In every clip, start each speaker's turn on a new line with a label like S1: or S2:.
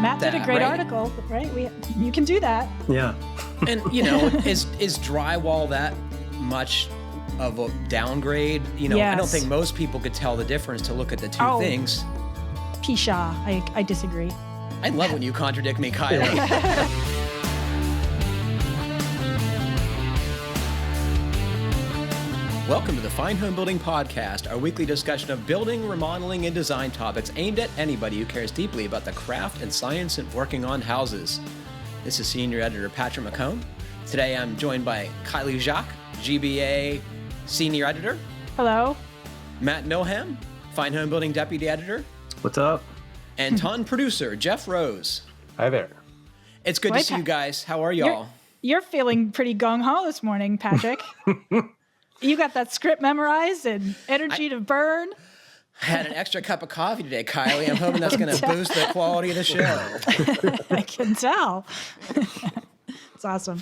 S1: Matt did a great article, right? You can do that.
S2: Yeah.
S3: And, is drywall that much of a downgrade?
S1: Yes.
S3: I don't think most people could tell the difference to look at the two things.
S1: Pisha, I disagree.
S3: I love when you contradict me, Kylie. Welcome to the Fine Homebuilding Podcast, our weekly discussion of building, remodeling, and design topics aimed at anybody who cares deeply about the craft and science of working on houses. This is Senior Editor Patrick McComb. Today I'm joined by Kiley Jacques, GBA Senior Editor.
S1: Hello.
S3: Matt Milham, Fine Homebuilding Deputy Editor.
S2: What's up?
S3: And ton producer, Jeff Rose.
S2: Hi there.
S3: It's good to see you guys. How are y'all?
S1: You're feeling pretty gung-ho this morning, Patrick. You got that script memorized and energy to burn.
S3: I had an extra cup of coffee today, Kiley. I'm hoping that's going to boost the quality of the show.
S1: I can tell. It's awesome.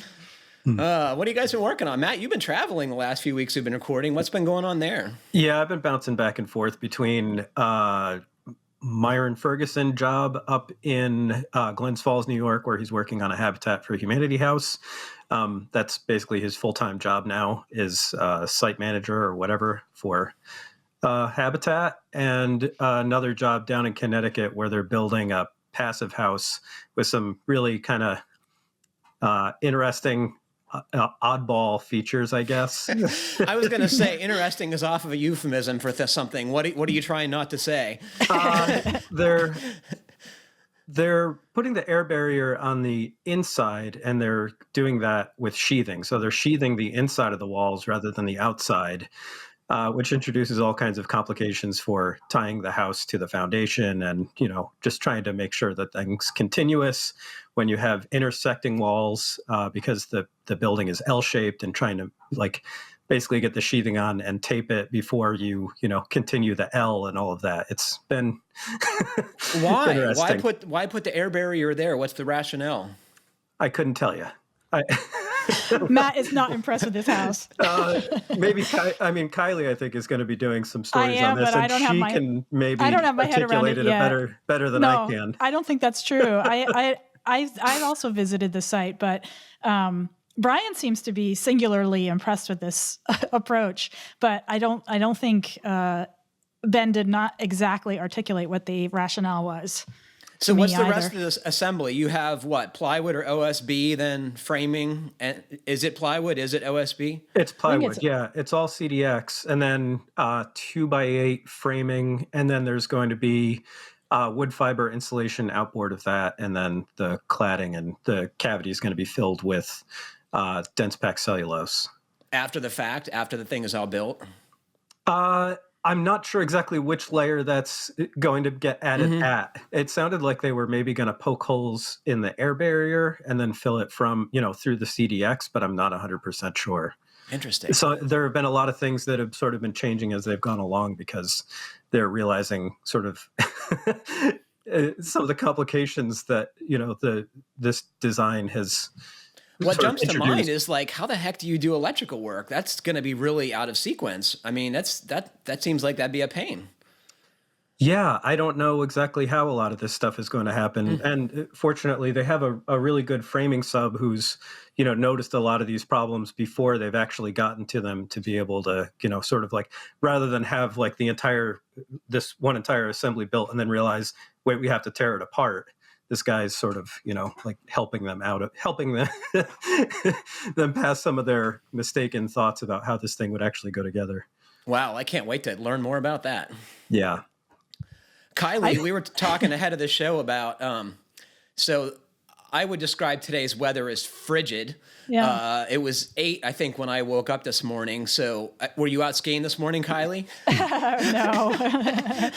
S3: What have you guys been working on? Matt, you've been traveling the last few weeks we've been recording. What's been going on there?
S2: Yeah, I've been bouncing back and forth between Myron Ferguson job up in Glens Falls, New York, where he's working on a Habitat for Humanity house. That's basically his full-time job now, is site manager or whatever for Habitat, and another job down in Connecticut where they're building a passive house with some really kind of interesting oddball features, I guess.
S3: I was going to say interesting is off of a euphemism for something. What are you trying not to say?
S2: They're putting the air barrier on the inside, and they're doing that with sheathing. So they're sheathing the inside of the walls rather than the outside, which introduces all kinds of complications for tying the house to the foundation and, just trying to make sure that things continuous when you have intersecting walls, because the building is L-shaped, and trying to basically get the sheathing on and tape it before you continue the L and all of that. It's been
S3: why why put the air barrier there? What's the rationale?
S2: I couldn't tell you.
S1: Matt is not impressed with this house.
S2: Maybe Kiley, I think, is going to be doing some stories on this, and she can maybe articulate it better than I can.
S1: I don't think that's true. I've also visited the site, but Brian seems to be singularly impressed with this approach, but I don't think Ben did not exactly articulate what the rationale was.
S3: So what's the rest of this assembly? You have what, plywood or OSB, then framing? And is it plywood? Is it OSB?
S2: It's plywood, yeah. It's all CDX, and then 2x8 framing, and then there's going to be wood fiber insulation outboard of that, and then the cladding and the cavity is going to be filled with dense packed cellulose.
S3: After the fact, after the thing is all built?
S2: I'm not sure exactly which layer that's going to get added at. It sounded like they were maybe going to poke holes in the air barrier and then fill it from, through the CDX, but I'm not 100% sure.
S3: Interesting.
S2: So there have been a lot of things that have sort of been changing as they've gone along, because they're realizing sort of some of the complications that, this design has.
S3: What jumps to mind is how the heck do you do electrical work? That's going to be really out of sequence. I mean, that seems like that'd be a pain.
S2: Yeah, I don't know exactly how a lot of this stuff is going to happen. And fortunately, they have a really good framing sub who's, noticed a lot of these problems before they've actually gotten to them, to be able to, sort of rather than have this one entire assembly built and then realize, wait, we have to tear it apart. This guy's sort of, helping them them pass some of their mistaken thoughts about how this thing would actually go together.
S3: Wow, I can't wait to learn more about that.
S2: Yeah.
S3: Kiley, we were talking ahead of the show about, so I would describe today's weather as frigid.
S1: Yeah.
S3: It was 8, I think, when I woke up this morning. So were you out skiing this morning, Kiley?
S1: No.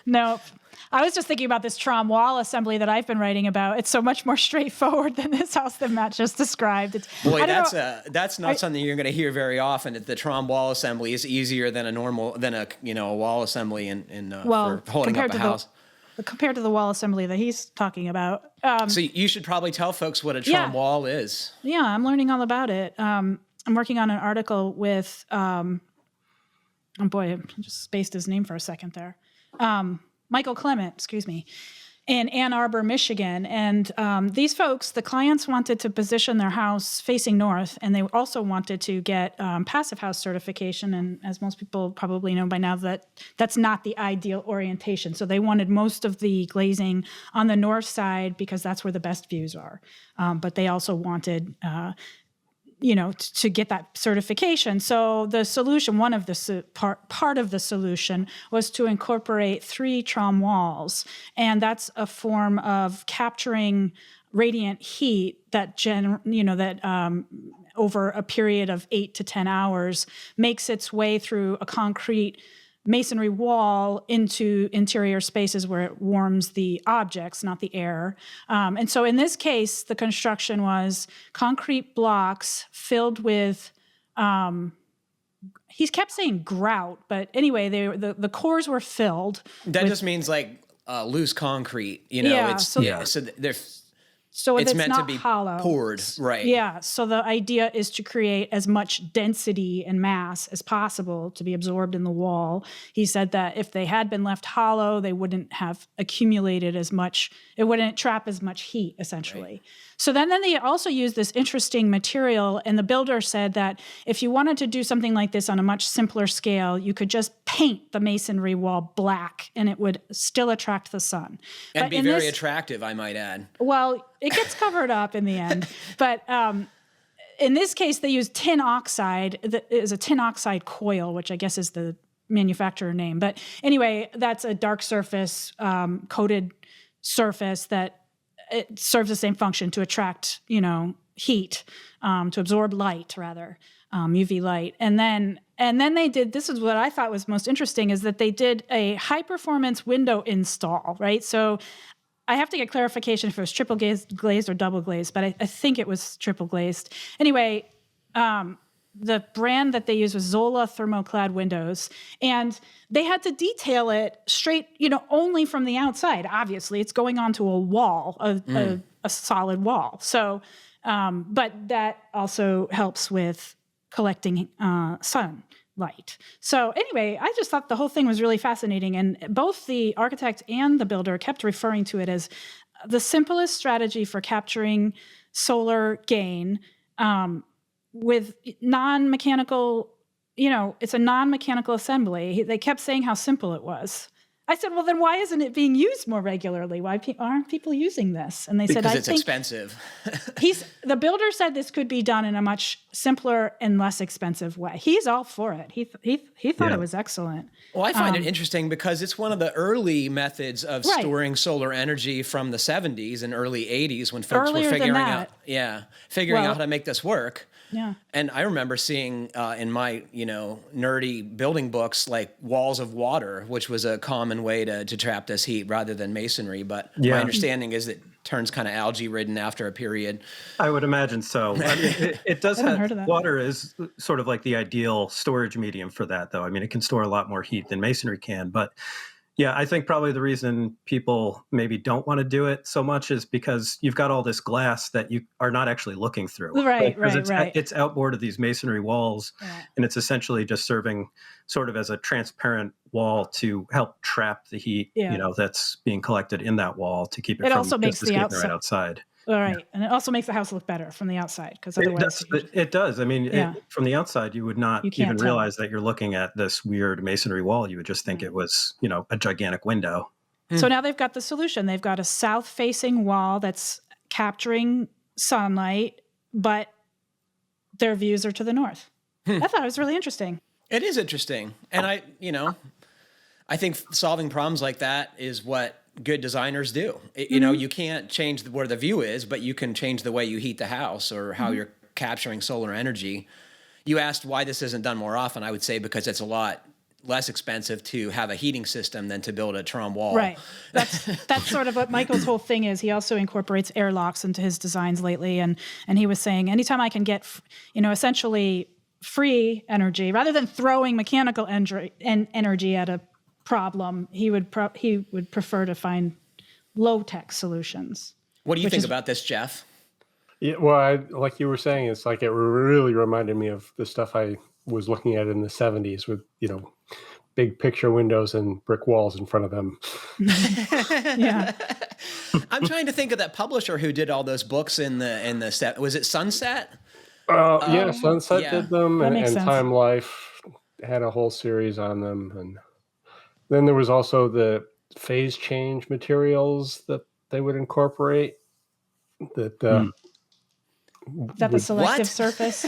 S1: No. I was just thinking about this Trombe wall assembly that I've been writing about. It's so much more straightforward than this house that Matt just described.
S3: That's not something you're going to hear very often. The Trombe wall assembly is easier than a wall assembly for holding up a house.
S1: Compared to the wall assembly that he's talking about.
S3: So you should probably tell folks what a Trombe wall is.
S1: Yeah, I'm learning all about it. I'm working on an article with, I just spaced his name for a second there. Michael Clement, excuse me. in Ann Arbor, Michigan. And these folks, the clients wanted to position their house facing north, and they also wanted to get passive house certification. And as most people probably know by now, that's not the ideal orientation. So they wanted most of the glazing on the north side because that's where the best views are. But they also wanted to get that certification. So the solution, one of the part of the solution, was to incorporate 3 Trombe walls, and that's a form of capturing radiant heat that over a period of 8 to 10 hours makes its way through a concrete masonry wall into interior spaces where it warms the objects, not the air. And so in this case, the construction was concrete blocks filled with, he kept saying grout, but anyway, the cores were filled.
S3: That
S1: with,
S3: just means like loose concrete,
S1: Yeah,
S3: so they're...
S1: So
S3: it's
S1: it's
S3: meant
S1: not
S3: to be
S1: hollow.
S3: poured, right?
S1: Yeah. So the idea is to create as much density and mass as possible to be absorbed in the wall. He said that if they had been left hollow, they wouldn't have accumulated as much. It wouldn't trap as much heat, essentially. Right. So then they also used this interesting material, and the builder said that if you wanted to do something like this on a much simpler scale, you could just paint the masonry wall black, and it would still attract the sun.
S3: And be very attractive, I might add.
S1: Well, it gets covered up in the end. But in this case, they used tin oxide. It is a tin oxide coil, which I guess is the manufacturer name. But anyway, that's a dark surface, coated surface that it serves the same function to attract, heat, to absorb light, rather, UV light. And then they did, this is what I thought was most interesting, is that they did a high-performance window install, right? So I have to get clarification if it was triple glazed or double glazed, but I think it was triple glazed. Anyway, the brand that they used was Zola thermoclad windows, and they had to detail it straight, only from the outside. Obviously, it's going onto a wall, a solid wall. So, but that also helps with collecting sunlight. So anyway, I just thought the whole thing was really fascinating, and both the architect and the builder kept referring to it as the simplest strategy for capturing solar gain, with non-mechanical, it's a non-mechanical assembly. They kept saying how simple it was. I said, well, then why isn't it being used more regularly? Why aren't people using this? And they said,
S3: because it's expensive.
S1: The builder said this could be done in a much simpler and less expensive way. He's all for it. He thought it was excellent.
S3: Well, I find it interesting because it's one of the early methods of storing solar energy from the 70s and early 80s when folks were figuring out how to make this work.
S1: Yeah.
S3: And I remember seeing in my, nerdy building books, like walls of water, which was a common way to trap this heat rather than masonry. But my understanding is it turns kind of algae ridden after a period.
S2: I would imagine so. I mean, it does have, water is sort of like the ideal storage medium for that, though. I mean, it can store a lot more heat than masonry can, but yeah, I think probably the reason people maybe don't want to do it so much is because you've got all this glass that you are not actually looking through.
S1: Right.
S2: It's outboard of these masonry walls, and it's essentially just serving sort of as a transparent wall to help trap the heat, that's being collected in that wall to keep it from
S1: also makes the
S2: escaping right outside.
S1: All right. And it also makes the house look better from the outside, because otherwise...
S2: It does. I mean, from the outside, you would not even realize that you're looking at this weird masonry wall. You would just think it was, a gigantic window.
S1: So now they've got the solution. They've got a south-facing wall that's capturing sunlight, but their views are to the north. I thought it was really interesting.
S3: It is interesting. And I think solving problems like that is what good designers do. You can't change where the view is, but you can change the way you heat the house or how you're capturing solar energy. You asked why this isn't done more often. I would say because it's a lot less expensive to have a heating system than to build a Trombe wall.
S1: Right. That's sort of what Michael's whole thing is. He also incorporates airlocks into his designs lately, and he was saying anytime I can get, essentially free energy rather than throwing mechanical energy at a problem, he would prefer to find low-tech solutions.
S3: What do you think about this, Jeff?
S4: Yeah, well, like you were saying, it's like it really reminded me of the stuff I was looking at in the 70s with, big picture windows and brick walls in front of them.
S1: Yeah.
S3: I'm trying to think of that publisher who did all those books in the set. Was it Sunset?
S4: Yeah, Sunset
S3: yeah.
S4: did them,
S1: That
S4: and,
S1: makes
S4: and
S1: sense.
S4: Time Life had a whole series on them. And then there was also the phase change materials that they would incorporate. That
S1: Is that the selective
S3: What?
S1: surface?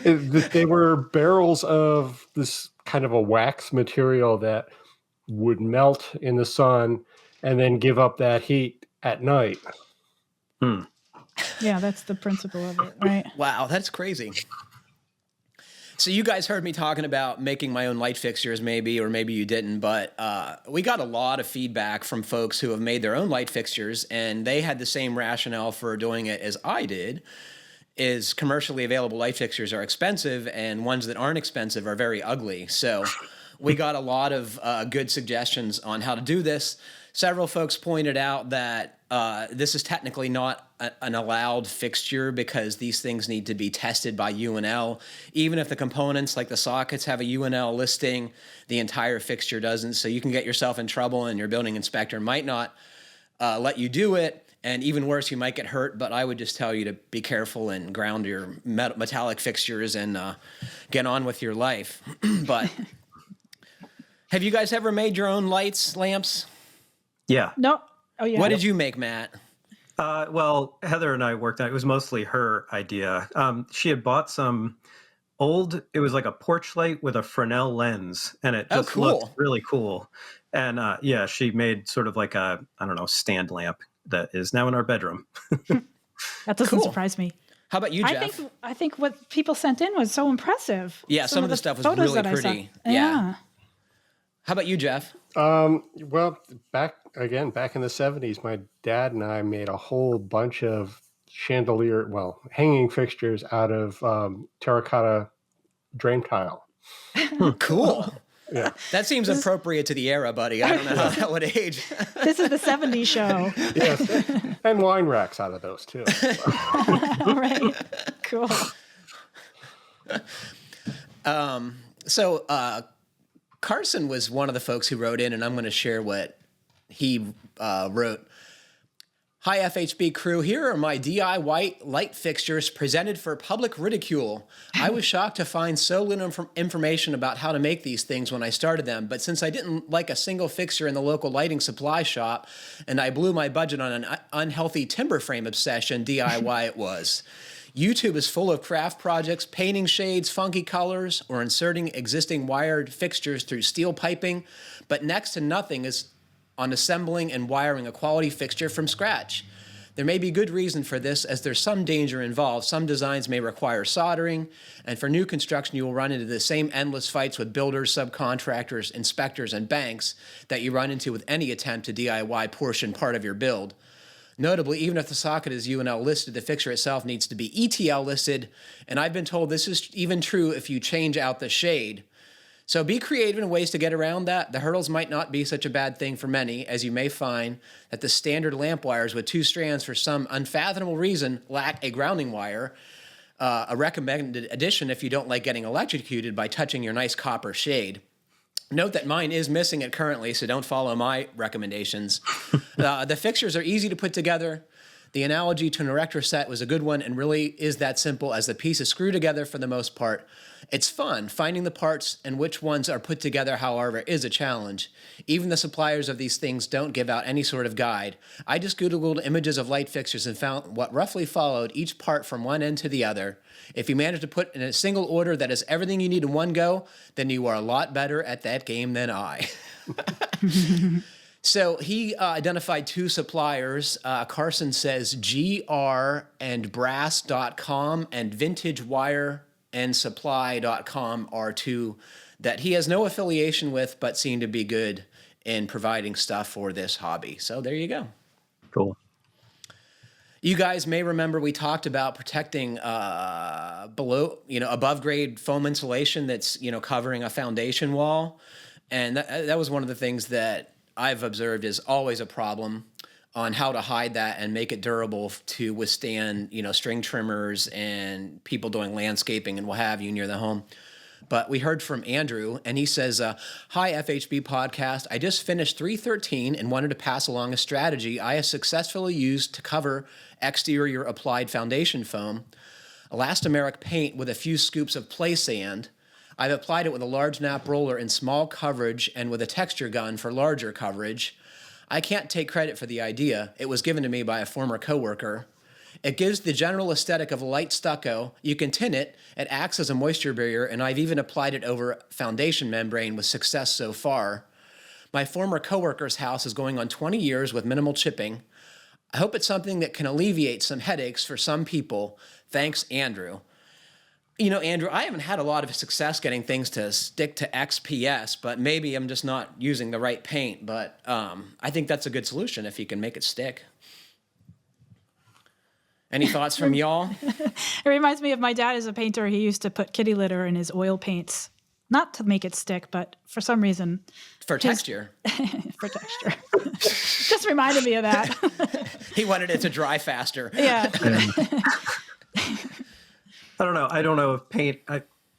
S4: they were barrels of this kind of a wax material that would melt in the sun and then give up that heat at night.
S1: Yeah, that's the principle of it, right?
S3: Wow, that's crazy. So you guys heard me talking about making my own light fixtures, maybe, or maybe you didn't, but we got a lot of feedback from folks who have made their own light fixtures, and they had the same rationale for doing it as I did, is commercially available light fixtures are expensive, and ones that aren't expensive are very ugly. So we got a lot of good suggestions on how to do this. Several folks pointed out that this is technically not an allowed fixture because these things need to be tested by UNL. Even if the components like the sockets have a UNL listing, the entire fixture doesn't. So you can get yourself in trouble and your building inspector might not let you do it. And even worse, you might get hurt. But I would just tell you to be careful and ground your metallic fixtures and get on with your life. But have you guys ever made your own lights, lamps?
S2: Yeah.
S1: No. Oh, yeah.
S3: What did you make, Matt?
S2: Well, Heather and I worked on it. It was mostly her idea. She had bought some it was like a porch light with a Fresnel lens, and it just looked really cool. And yeah, she made sort of like a, I don't know, stand lamp that is now in our bedroom.
S1: That doesn't surprise me.
S3: How about you, Jeff?
S1: I think what people sent in was so impressive.
S3: Yeah, some of the stuff was
S1: photos
S3: really
S1: that I saw.
S3: pretty.
S1: Yeah.
S3: How about you, Jeff?
S4: Well, back in the 70s, my dad and I made a whole bunch of hanging fixtures out of terracotta drain tile.
S3: Cool.
S4: Yeah.
S3: That seems appropriate to the era, buddy. I don't know how that would age.
S1: This is the 70s show.
S4: Yes. And wine racks out of those, too.
S1: All right. Cool.
S3: So Carson was one of the folks who wrote in, and I'm going to share what he wrote. Hi, FHB crew. Here are my DIY light fixtures presented for public ridicule. I was shocked to find so little information about how to make these things when I started them, but since I didn't like a single fixture in the local lighting supply shop, and I blew my budget on an unhealthy timber frame obsession, DIY it was. YouTube is full of craft projects, painting shades, funky colors, or inserting existing wired fixtures through steel piping, but next to nothing is on assembling and wiring a quality fixture from scratch. There may be good reason for this, as there's some danger involved. Some designs may require soldering, and for new construction you will run into the same endless fights with builders, subcontractors, inspectors, and banks that you run into with any attempt to DIY portion part of your build. Notably, even if the socket is UNL listed, the fixture itself needs to be ETL listed, and I've been told this is even true if you change out the shade. So be creative in ways to get around that. The hurdles might not be such a bad thing for many, as you may find that the standard lamp wires with 2 strands for some unfathomable reason lack a grounding wire, a recommended addition if you don't like getting electrocuted by touching your nice copper shade. Note that mine is missing it currently, so don't follow my recommendations. The fixtures are easy to put together. The analogy to an erector set was a good one and really is that simple as the pieces screw together for the most part. It's fun. Finding the parts and which ones are put together, however, is a challenge. Even the suppliers of these things don't give out any sort of guide. I just Googled images of light fixtures and found what roughly followed each part from one end to the other. If you manage to put in a single order that is everything you need in one go, then you are a lot better at that game than I. So he identified 2 suppliers. Carson says grandbrass.com and vintagewireandsupply.com are 2 that he has no affiliation with but seem to be good in providing stuff for this hobby. So there you go.
S2: Cool.
S3: You guys may remember we talked about protecting above grade foam insulation that's, covering a foundation wall. And that was one of the things that I've observed is always a problem on how to hide that and make it durable to withstand, string trimmers and people doing landscaping and what have you near the home. But we heard from Andrew, and he says, hi, FHB podcast. I just finished 313 and wanted to pass along a strategy I have successfully used to cover exterior applied foundation foam. Elastomeric paint with a few scoops of play sand. I've applied it with a large nap roller in small coverage and with a texture gun for larger coverage. I can't take credit for the idea. It was given to me by a former coworker. It gives the general aesthetic of light stucco. You can tint it. It acts as a moisture barrier, and I've even applied it over foundation membrane with success so far. My former coworker's house is going on 20 years with minimal chipping. I hope it's something that can alleviate some headaches for some people. Thanks, Andrew. You know, Andrew, I haven't had a lot of success getting things to stick to XPS, but maybe I'm just not using the right paint. But I think that's a good solution if you can make it stick. Any thoughts from y'all?
S1: It reminds me of my dad is a painter. He used to put kitty litter in his oil paints, not to make it stick, but for some reason.
S3: For texture.
S1: For texture. Just reminded me of that.
S3: He wanted it to dry faster.
S1: Yeah.
S2: I don't know. I don't know if paint,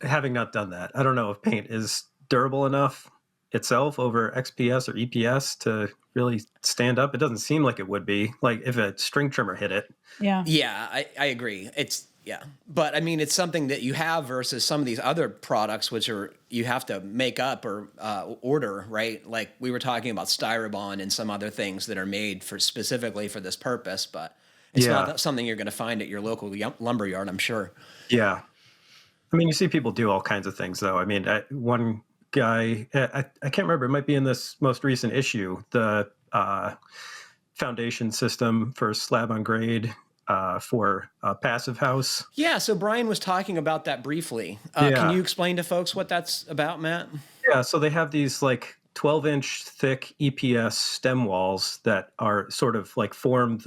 S2: having not done that, I don't know if paint is durable enough itself over XPS or EPS to really stand up. It doesn't seem like it would be. Like if a string trimmer hit it.
S1: Yeah.
S3: Yeah, I agree. But I mean, it's something that you have versus some of these other products, which are you have to make up or order, right? Like we were talking about Styrobound and some other things that are made for specifically for this purpose, but it's not something you're going to find at your local lumber yard, I'm sure. Yeah.
S2: I mean, you see people do all kinds of things, though. I mean, one guy, I can't remember, it might be in this most recent issue, the foundation system for slab on grade for a passive house.
S3: Yeah, so Brian was talking about that briefly. Can you explain to folks what that's about, Matt?
S2: Yeah, so they have these like 12-inch thick EPS stem walls that are sort of like form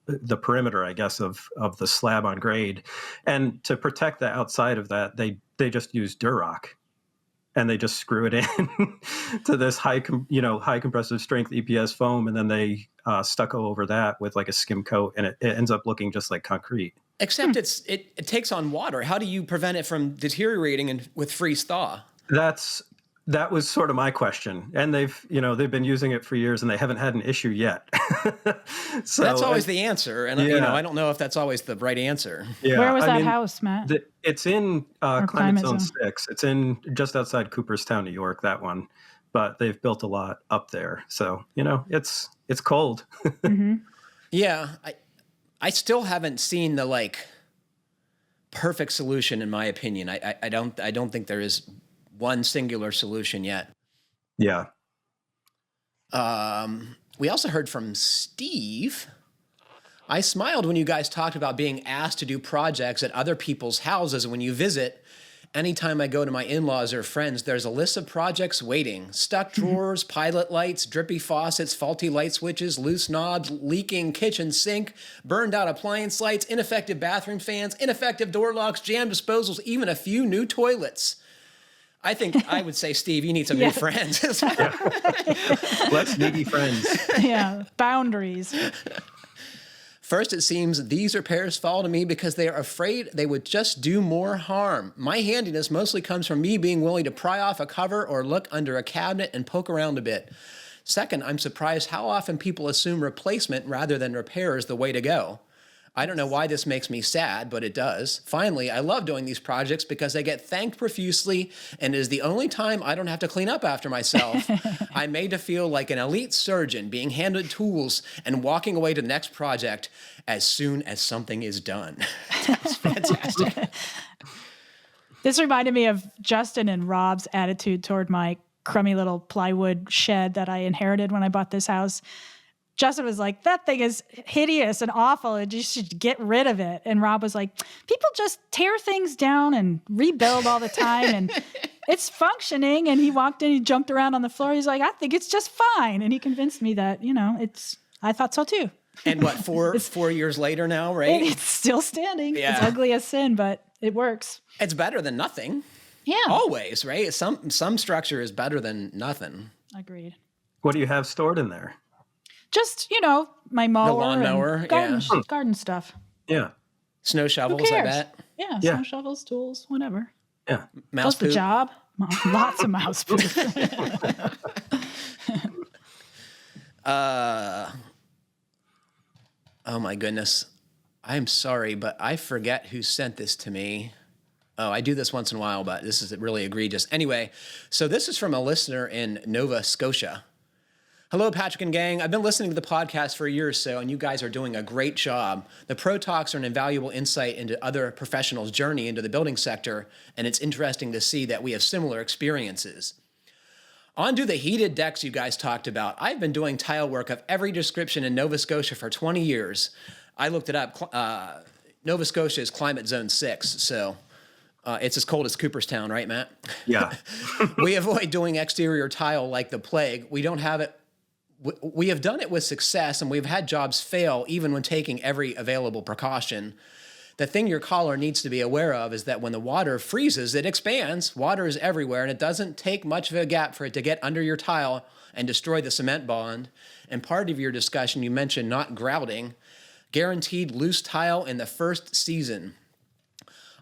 S2: the perimeter, I guess, of the slab on grade. And to protect the outside of that, they just use Durock. And they just screw it in to this high compressive strength EPS foam, and then they stucco over that with like a skim coat, and it ends up looking just like concrete.
S3: Except it takes on water. How do you prevent it from deteriorating and with freeze thaw?
S2: That was sort of my question, and they've been using it for years, and they haven't had an issue yet. So
S3: that's always the answer, and I don't know if that's always the right answer.
S2: Yeah,
S1: where was that house, Matt?
S2: It's in Climate Zone 6. It's in just outside Cooperstown, New York. That one, but they've built a lot up there, so it's cold.
S1: Mm-hmm.
S3: Yeah, I still haven't seen the perfect solution, in my opinion. I don't think there is one singular solution yet.
S2: Yeah.
S3: We also heard from Steve. I smiled when you guys talked about being asked to do projects at other people's houses when you visit. Anytime I go to my in-laws or friends, there's a list of projects waiting. Stuck drawers, pilot lights, drippy faucets, faulty light switches, loose knobs, leaking kitchen sink, burned out appliance lights, ineffective bathroom fans, ineffective door locks, jam disposals, even a few new toilets. I think I would say, Steve, you need some new friends.
S2: Let's needy friends.
S1: Yeah, boundaries.
S3: First, it seems these repairs fall to me because they are afraid they would just do more harm. My handiness mostly comes from me being willing to pry off a cover or look under a cabinet and poke around a bit. Second, I'm surprised how often people assume replacement rather than repair is the way to go. I don't know why this makes me sad, but it does. Finally, I love doing these projects because I get thanked profusely, and it is the only time I don't have to clean up after myself. I'm made to feel like an elite surgeon being handed tools and walking away to the next project as soon as something is done. That's fantastic.
S1: This reminded me of Justin and Rob's attitude toward my crummy little plywood shed that I inherited when I bought this house. Justin was like, that thing is hideous and awful, and you should get rid of it. And Rob was like, people just tear things down and rebuild all the time, and it's functioning. And he walked in, he jumped around on the floor. He's like, I think it's just fine. And he convinced me that, I thought so too.
S3: And what, 4 years later now, right?
S1: It's still standing.
S3: Yeah.
S1: It's ugly as sin, but it works.
S3: It's better than nothing.
S1: Yeah.
S3: Always, right? Some structure is better than nothing.
S1: Agreed.
S2: What do you have stored in there?
S1: Just, my mower.
S3: The lawnmower,
S1: and garden stuff.
S2: Yeah.
S3: Snow shovels, I bet.
S1: Yeah, snow shovels, tools, whatever.
S2: Yeah.
S3: Mouse
S1: Does the
S3: poop.
S1: job. Lots of mouse poop.
S3: Oh my goodness. I'm sorry, but I forget who sent this to me. Oh, I do this once in a while, but this is really egregious. Anyway, so this is from a listener in Nova Scotia. Hello, Patrick and gang. I've been listening to the podcast for a year or so, and you guys are doing a great job. The Pro Talks are an invaluable insight into other professionals' journey into the building sector, and it's interesting to see that we have similar experiences. On to the heated decks you guys talked about. I've been doing tile work of every description in Nova Scotia for 20 years. I looked it up. Nova Scotia is climate zone 6, so it's as cold as Cooperstown, right, Matt?
S2: Yeah.
S3: We avoid doing exterior tile like the plague. We have done it with success, and we've had jobs fail even when taking every available precaution. The thing your caller needs to be aware of is that when the water freezes, it expands. Water is everywhere, and it doesn't take much of a gap for it to get under your tile and destroy the cement bond. And part of your discussion, you mentioned not grouting. Guaranteed loose tile in the first season.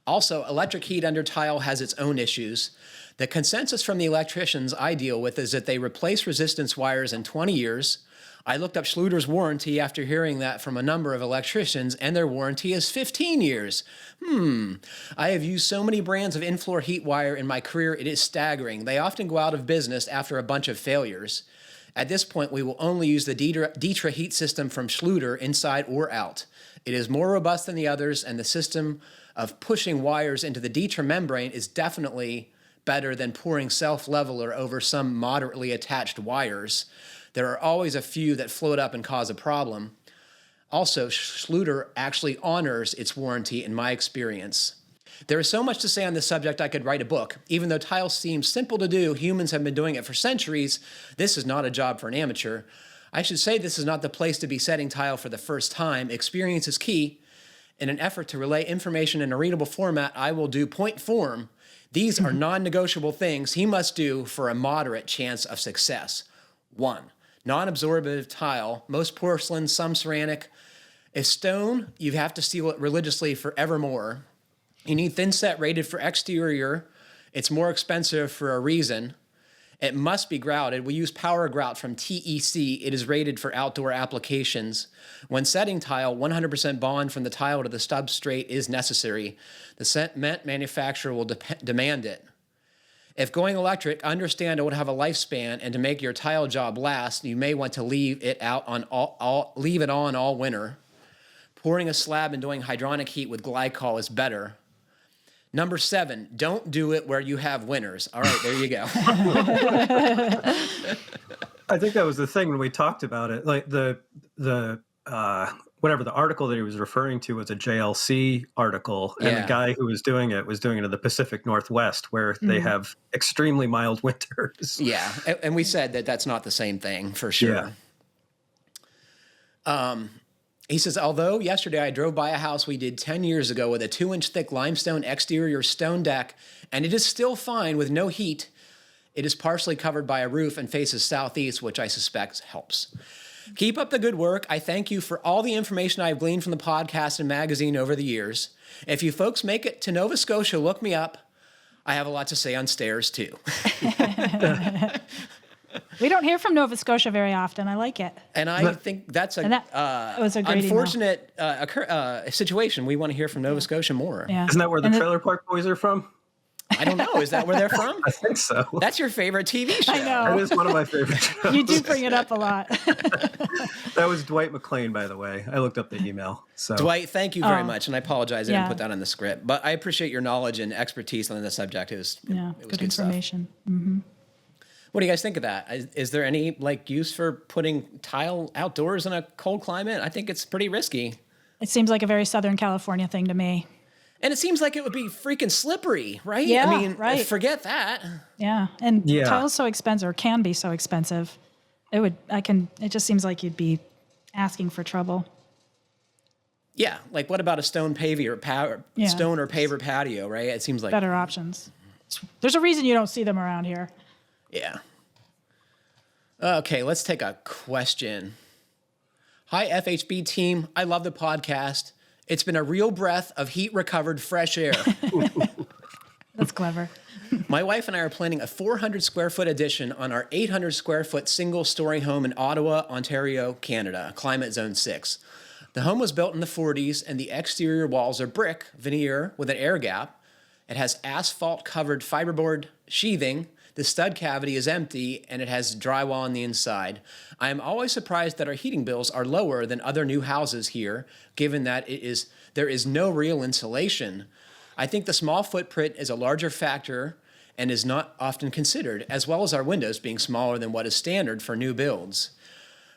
S3: Also, electric heat under tile has its own issues. The consensus from the electricians I deal with is that they replace resistance wires in 20 years. I looked up Schluter's warranty after hearing that from a number of electricians, and their warranty is 15 years. I have used so many brands of in-floor heat wire in my career, it is staggering. They often go out of business after a bunch of failures. At this point, we will only use the Ditra heat system from Schluter, inside or out. It is more robust than the others, and the system of pushing wires into the Ditra membrane is definitely better than pouring self-leveler over some moderately attached wires. There are always a few that float up and cause a problem. Also, Schluter actually honors its warranty in my experience. There is so much to say on this subject I could write a book. Even though tile seems simple to do, humans have been doing it for centuries. This is not a job for an amateur. I should say this is not the place to be setting tile for the first time. Experience is key. In an effort to relay information in a readable format, I will do point form. These are non-negotiable things he must do for a moderate chance of success. 1. Non-absorptive tile, most porcelain, some ceramic. If stone, you have to seal it religiously forevermore. You need thin set rated for exterior. It's more expensive for a reason. It must be grouted. We use power grout from TEC. It is rated for outdoor applications. When setting tile, 100% bond from the tile to the substrate is necessary. The cement manufacturer will demand it. If going electric, understand it would have a lifespan, and to make your tile job last, you may want to leave it on all winter. Pouring a slab and doing hydronic heat with glycol is better. Number 7, don't do it where you have winters. All right, there you go.
S2: I think that was the thing when we talked about it. Like the whatever the article that he was referring to was a JLC article, and the guy who was doing it in the Pacific Northwest, where they have extremely mild winters.
S3: Yeah, and we said that that's not the same thing for sure. Yeah. He says, although yesterday I drove by a house we did 10 years ago with a 2-inch thick limestone exterior stone deck, and it is still fine with no heat. It is partially covered by a roof and faces southeast, which I suspect helps. Keep up the good work. I thank you for all the information I've gleaned from the podcast and magazine over the years. If you folks make it to Nova Scotia, look me up. I have a lot to say on stairs, too.
S1: We don't hear from Nova Scotia very often. I like it.
S3: And I think that's
S1: was a great
S3: unfortunate situation. We want to hear from Nova Scotia more.
S1: Yeah.
S2: Isn't that where the Trailer Park Boys are from?
S3: I don't know. Is that where they're from?
S2: I think so.
S3: That's your favorite TV show.
S1: I know.
S2: That is one of my favorite shows.
S1: You do bring it up a lot.
S2: That was Dwight McLean, by the way. I looked up the email. So
S3: Dwight, thank you very much. And I apologize I didn't
S1: Yeah.
S3: put that on the script. But I appreciate your knowledge and expertise on the subject. It was
S1: good information.
S3: What do you guys think of that? Is there any use for putting tile outdoors in a cold climate? I think it's pretty risky.
S1: It seems like a very Southern California thing to me.
S3: And it seems like it would be freaking slippery, right?
S1: Yeah,
S3: I mean,
S1: right.
S3: Forget that.
S1: Yeah, and tile's so expensive, or can be so expensive. It just seems like you'd be asking for trouble.
S3: Yeah, what about a stone stone or paver patio, right? It seems like
S1: better options. There's a reason you don't see them around here.
S3: Yeah. Okay, let's take a question. Hi, FHB team. I love the podcast. It's been a real breath of heat-recovered fresh air.
S1: That's clever.
S3: My wife and I are planning a 400 square foot addition on our 800 square foot single story home in Ottawa, Ontario, Canada, climate zone 6. The home was built in the 40s and the exterior walls are brick, veneer with an air gap. It has asphalt covered fiberboard sheathing. The stud cavity is empty and it has drywall on the inside. I am always surprised that our heating bills are lower than other new houses here, given that there is no real insulation. I think the small footprint is a larger factor and is not often considered, as well as our windows being smaller than what is standard for new builds.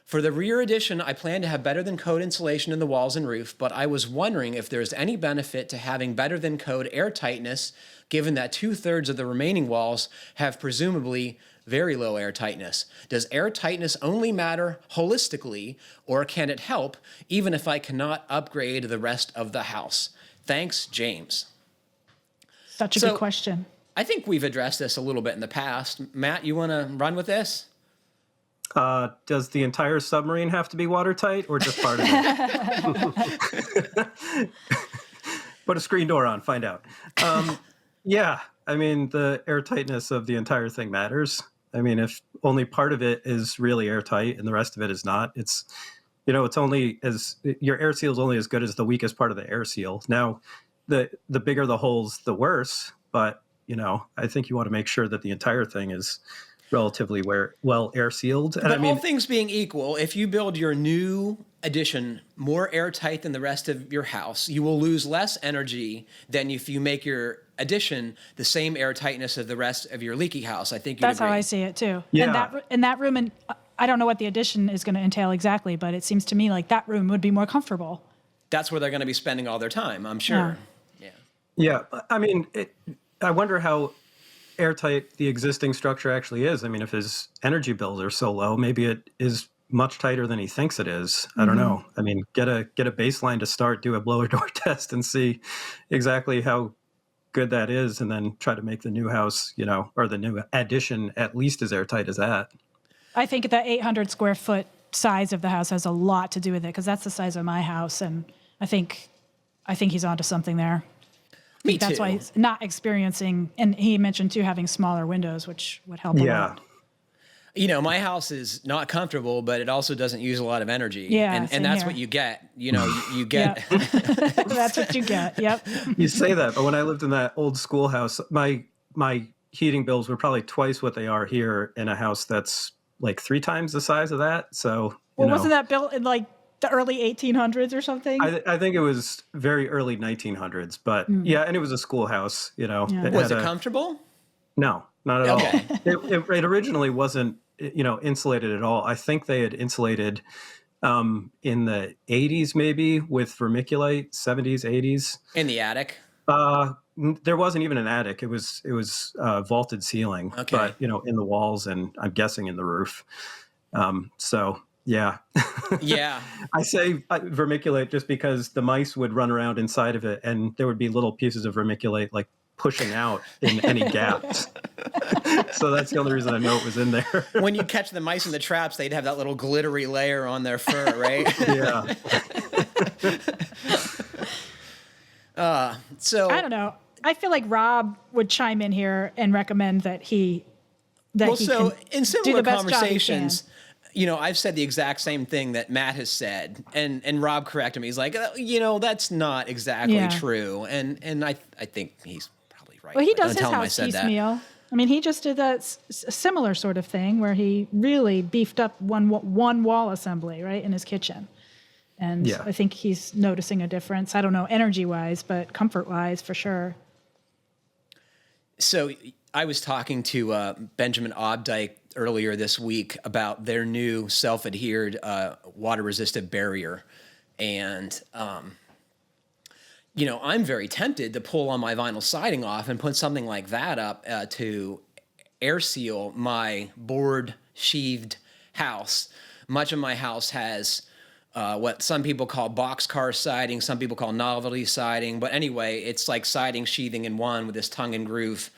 S3: For the rear addition, I plan to have better than code insulation in the walls and roof, but I was wondering if there's any benefit to having better than code airtightness, given that 2/3 of the remaining walls have presumably very low airtightness. Does airtightness only matter holistically, or can it help even if I cannot upgrade the rest of the house? Thanks, James.
S1: Such a good question.
S3: I think we've addressed this a little bit in the past. Matt, you want to run with this?
S2: Does the entire submarine have to be watertight or just part of it? Put a screen door on, find out. Yeah, I mean, the airtightness of the entire thing matters. I mean, if only part of it is really airtight and the rest of it is not, it's only your air seal is only as good as the weakest part of the air seal. Now, the bigger the holes, the worse. But, I think you want to make sure that the entire thing is relatively well air sealed.
S3: And all things being equal, if you build your new addition more airtight than the rest of your house, you will lose less energy than if you make your addition the same airtightness of the rest of your leaky house. I think you'd
S1: That's
S3: agree.
S1: how I see it too.
S2: Yeah.
S1: And in that room, and I don't know what the addition is going to entail exactly, but it seems to me like that room would be more comfortable.
S3: That's where they're going to be spending all their time, I'm sure.
S2: Yeah. I mean, I wonder how airtight the existing structure actually is. I mean, if his energy bills are so low, maybe it is much tighter than he thinks it is. I don't know. I mean, get a baseline to start, do a blower door test and see exactly how good that is, and then try to make the new house, or the new addition at least as airtight as that.
S1: I think the 800 square foot size of the house has a lot to do with it, because that's the size of my house, and I think he's onto something there.
S3: Me too.
S1: That's why he's not experiencing, and he mentioned too having smaller windows, which would help a lot.
S3: My house is not comfortable, but it also doesn't use a lot of energy.
S1: Yeah,
S3: and that's
S1: here.
S3: what you get. You get.
S1: That's what you get. Yep.
S2: You say that, but when I lived in that old schoolhouse, my heating bills were probably twice what they are here in a house that's like 3 times the size of that. So,
S1: wasn't that built in like the early 1800s or something?
S2: I think it was very early 1900s, but yeah, and it was a schoolhouse,
S3: Was it comfortable?
S2: No, not at all.
S3: Okay.
S2: It originally wasn't, insulated at all. I think they had insulated in the 80s maybe with vermiculite, 70s, 80s.
S3: In the attic?
S2: There wasn't even an attic. It was vaulted ceiling,
S3: okay.
S2: But in the walls and I'm guessing in the roof. So yeah.
S3: Yeah.
S2: I say vermiculite just because the mice would run around inside of it and there would be little pieces of vermiculite like pushing out in any gaps. So that's the only reason I know it was in there.
S3: When you catch the mice in the traps, they'd have that little glittery layer on their fur, right?
S2: Yeah.
S3: So
S1: I don't know. I feel like Rob would chime in here and recommend that he
S3: in
S1: do
S3: similar
S1: the best
S3: conversations, I've said the exact same thing that Matt has said, and Rob corrected me. He's like, that's not exactly true, and I think he's probably right.
S1: Well, he does his house piecemeal. I mean, he just did a similar sort of thing where he really beefed up one wall assembly, right, in his kitchen. And I think he's noticing a difference. I don't know, energy-wise, but comfort-wise, for sure.
S3: So I was talking to Benjamin Obdike earlier this week about their new self-adhered water-resistant barrier. And, I'm very tempted to pull on my vinyl siding off and put something like that up to air seal my board sheathed house. Much of my house has what some people call boxcar siding, some people call novelty siding. But anyway, it's like siding sheathing in one with this tongue and groove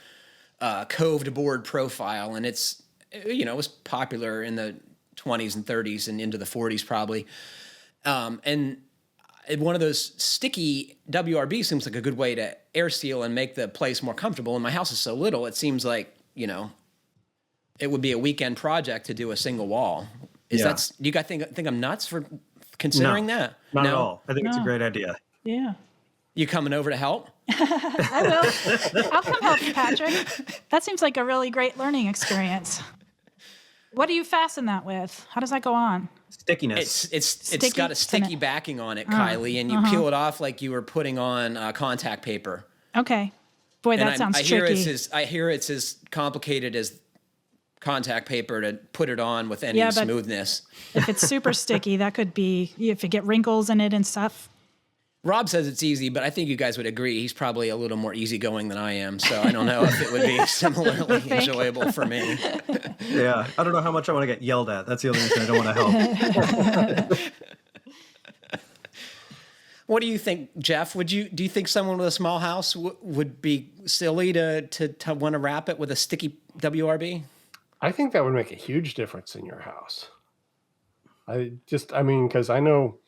S3: coved board profile. And it was popular in the 20s and 30s and into the 40s probably. And one of those sticky WRB seems like a good way to air seal and make the place more comfortable. And my house is so little, it seems like, it would be a weekend project to do a single wall. Do you guys think I'm nuts for considering that?
S2: Not at all. I think it's a great idea.
S1: Yeah.
S3: You coming over to help?
S1: I will. I'll come help you, Patrick. That seems like a really great learning experience. What do you fasten that with? How does that go on?
S2: Stickiness.
S3: It's got a sticky backing on it, Kylie, and you peel it off like you were putting on contact paper.
S1: Okay. Boy, that sounds tricky.
S3: I hear it's as complicated as contact paper to put it on with any smoothness.
S1: If it's super sticky, that could be, if you get wrinkles in it and stuff.
S3: Rob says it's easy, but I think you guys would agree he's probably a little more easygoing than I am, so I don't know if it would be similarly enjoyable for me.
S2: Yeah, I don't know how much I want to get yelled at. That's the only reason I don't want to help.
S3: What do you think, Jeff? Do you think someone with a small house would be silly to want to wrap it with a sticky WRB?
S4: I think that would make a huge difference in your house. Because I know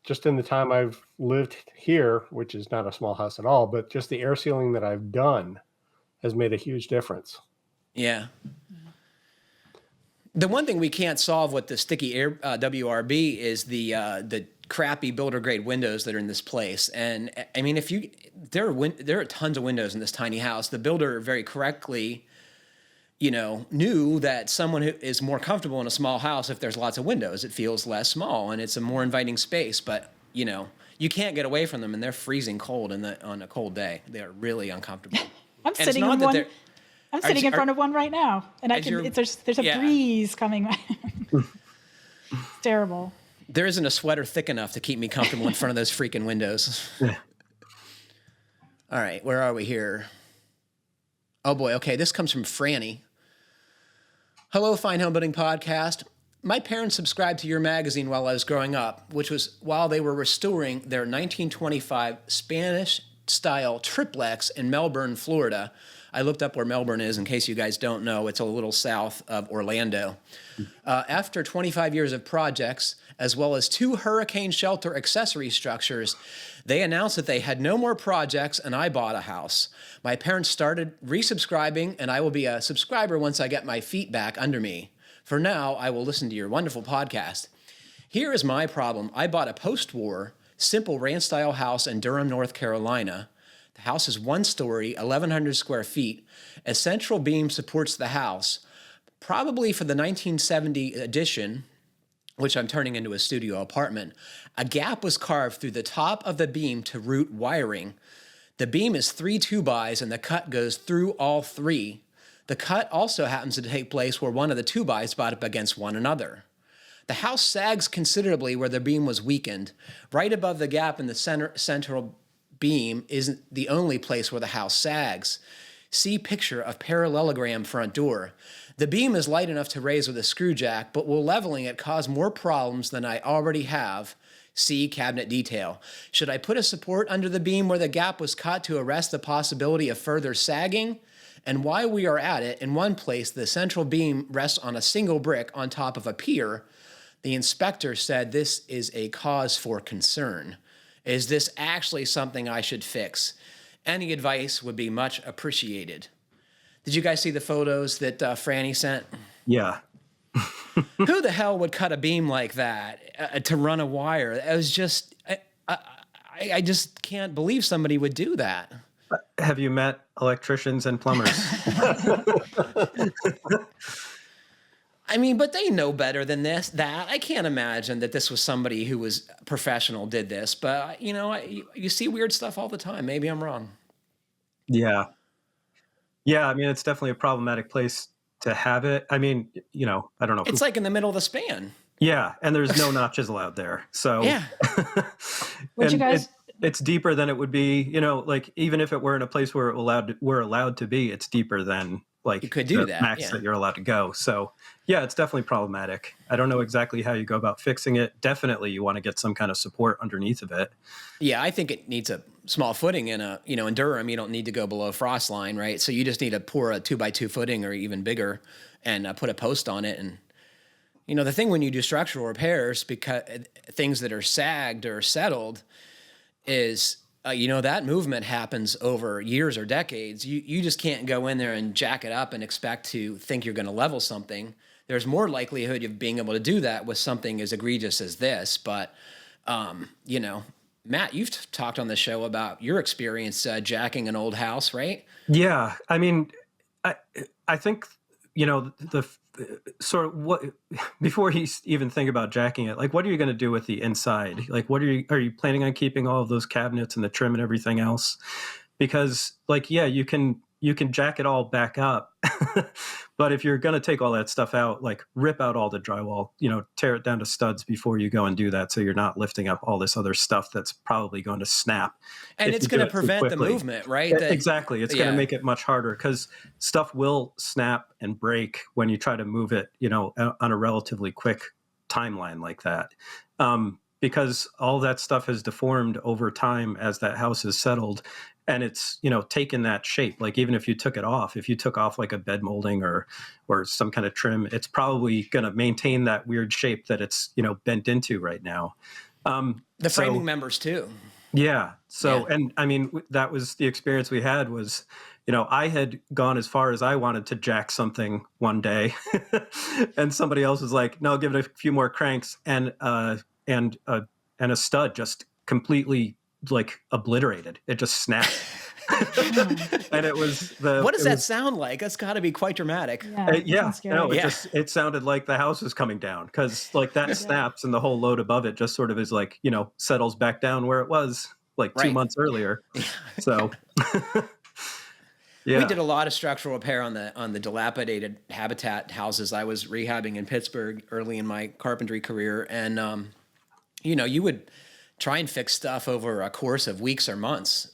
S4: just in the time I've lived here, which is not a small house at all, but just the air sealing that I've done has made a huge difference.
S3: Yeah. The one thing we can't solve with the sticky air WRB is the crappy builder grade windows that are in this place. And I mean, there are tons of windows in this tiny house. The builder very correctly, knew that someone who is more comfortable in a small house, if there's lots of windows, it feels less small and it's a more inviting space. But, you can't get away from them, and they're freezing cold on a cold day. They're really uncomfortable.
S1: I'm sitting in one. I'm sitting in front of one right now, and there's a breeze coming. It's terrible.
S3: There isn't a sweater thick enough to keep me comfortable in front of those freaking windows. All right, where are we here? Oh boy, okay, this comes from Franny. Hello, Fine Homebuilding Podcast. My parents subscribed to your magazine while I was growing up, which was while they were restoring their 1925 Spanish-style triplex in Melbourne, Florida. I looked up where Melbourne is, in case you guys don't know. It's a little south of Orlando. After 25 years of projects, as well as 2 hurricane shelter accessory structures, they announced that they had no more projects, and I bought a house. My parents started resubscribing, and I will be a subscriber once I get my feet back under me. For now, I will listen to your wonderful podcast. Here is my problem. I bought a post-war, simple ranch-style house in Durham, North Carolina. The house is 1 story, 1,100 square feet. A central beam supports the house, probably for the 1970 addition, which I'm turning into a studio apartment. A gap was carved through the top of the beam to route wiring. The beam is 3 2-bys, and the cut goes through all 3. The cut also happens to take place where one of the 2-bys butt up against one another. The house sags considerably where the beam was weakened. Right above the gap in the central beam isn't the only place where the house sags. See picture of parallelogram front door. The beam is light enough to raise with a screw jack, but will leveling it cause more problems than I already have? See cabinet detail. Should I put a support under the beam where the gap was cut to arrest the possibility of further sagging? And while we are at it, in one place, the central beam rests on a single brick on top of a pier. The inspector said this is a cause for concern. Is this actually something I should fix? Any advice would be much appreciated. Did you guys see the photos that Franny sent?
S2: Yeah.
S3: Who the hell would cut a beam like that to run a wire? It was just, I just can't believe somebody would do that.
S2: Have you met electricians and plumbers?
S3: I mean, but they know better than that. I can't imagine that this was somebody who was professional did this, but you see weird stuff all the time. Maybe I'm wrong.
S2: Yeah. Yeah. I mean, it's definitely a problematic place to have it. I mean, I don't know.
S3: It's like in the middle of the span.
S2: Yeah. And there's no notches allowed there. So
S3: yeah.
S1: Would you guys?
S2: It's deeper than it would be, like even if it were in a place where we're allowed to be, it's deeper than like
S3: you could do
S2: the max that you're allowed to go. So yeah, it's definitely problematic. I don't know exactly how you go about fixing it. Definitely you want to get some kind of support underneath of it.
S3: Yeah, I think it needs a small footing in in Durham, you don't need to go below frost line, right? So you just need to pour a 2x2 footing or even bigger and put a post on it and, the thing when you do structural repairs, because things that are sagged or settled is, that movement happens over years or decades. You just can't go in there and jack it up and expect to think you're going to level something. There's more likelihood of being able to do that with something as egregious as this. But, Matt, you've talked on the show about your experience jacking an old house, right?
S2: Yeah. I mean, I think, the sort of what, before you even think about jacking it, like, what are you going to do with the inside? Like, are you planning on keeping all of those cabinets and the trim and everything else? Because, like, yeah, you can jack it all back up. But if you're going to take all that stuff out, like, rip out all the drywall, tear it down to studs before you go and do that. So you're not lifting up all this other stuff that's probably going to snap.
S3: And it's going to prevent the movement, right?
S2: Exactly. It's going to make it much harder because stuff will snap and break when you try to move it, on a relatively quick timeline like that. Because all that stuff has deformed over time as that house is settled. And it's, taken that shape. Like, even if you took off like a bed molding or some kind of trim, it's probably going to maintain that weird shape that it's, bent into right now.
S3: The framing members too.
S2: Yeah. So, and I mean, that was the experience we had was, I had gone as far as I wanted to jack something one day and somebody else was like, no, give it a few more cranks and a stud just completely like obliterated. It just snapped. And it was
S3: what does that sound like? That's got to be quite dramatic.
S2: It sounded like the house was coming down because like that snaps and the whole load above it just sort of is like, settles back down where it was like 2 months earlier. So
S3: we did a lot of structural repair on the dilapidated habitat houses. I was rehabbing in Pittsburgh early in my carpentry career, and you would try and fix stuff over a course of weeks or months,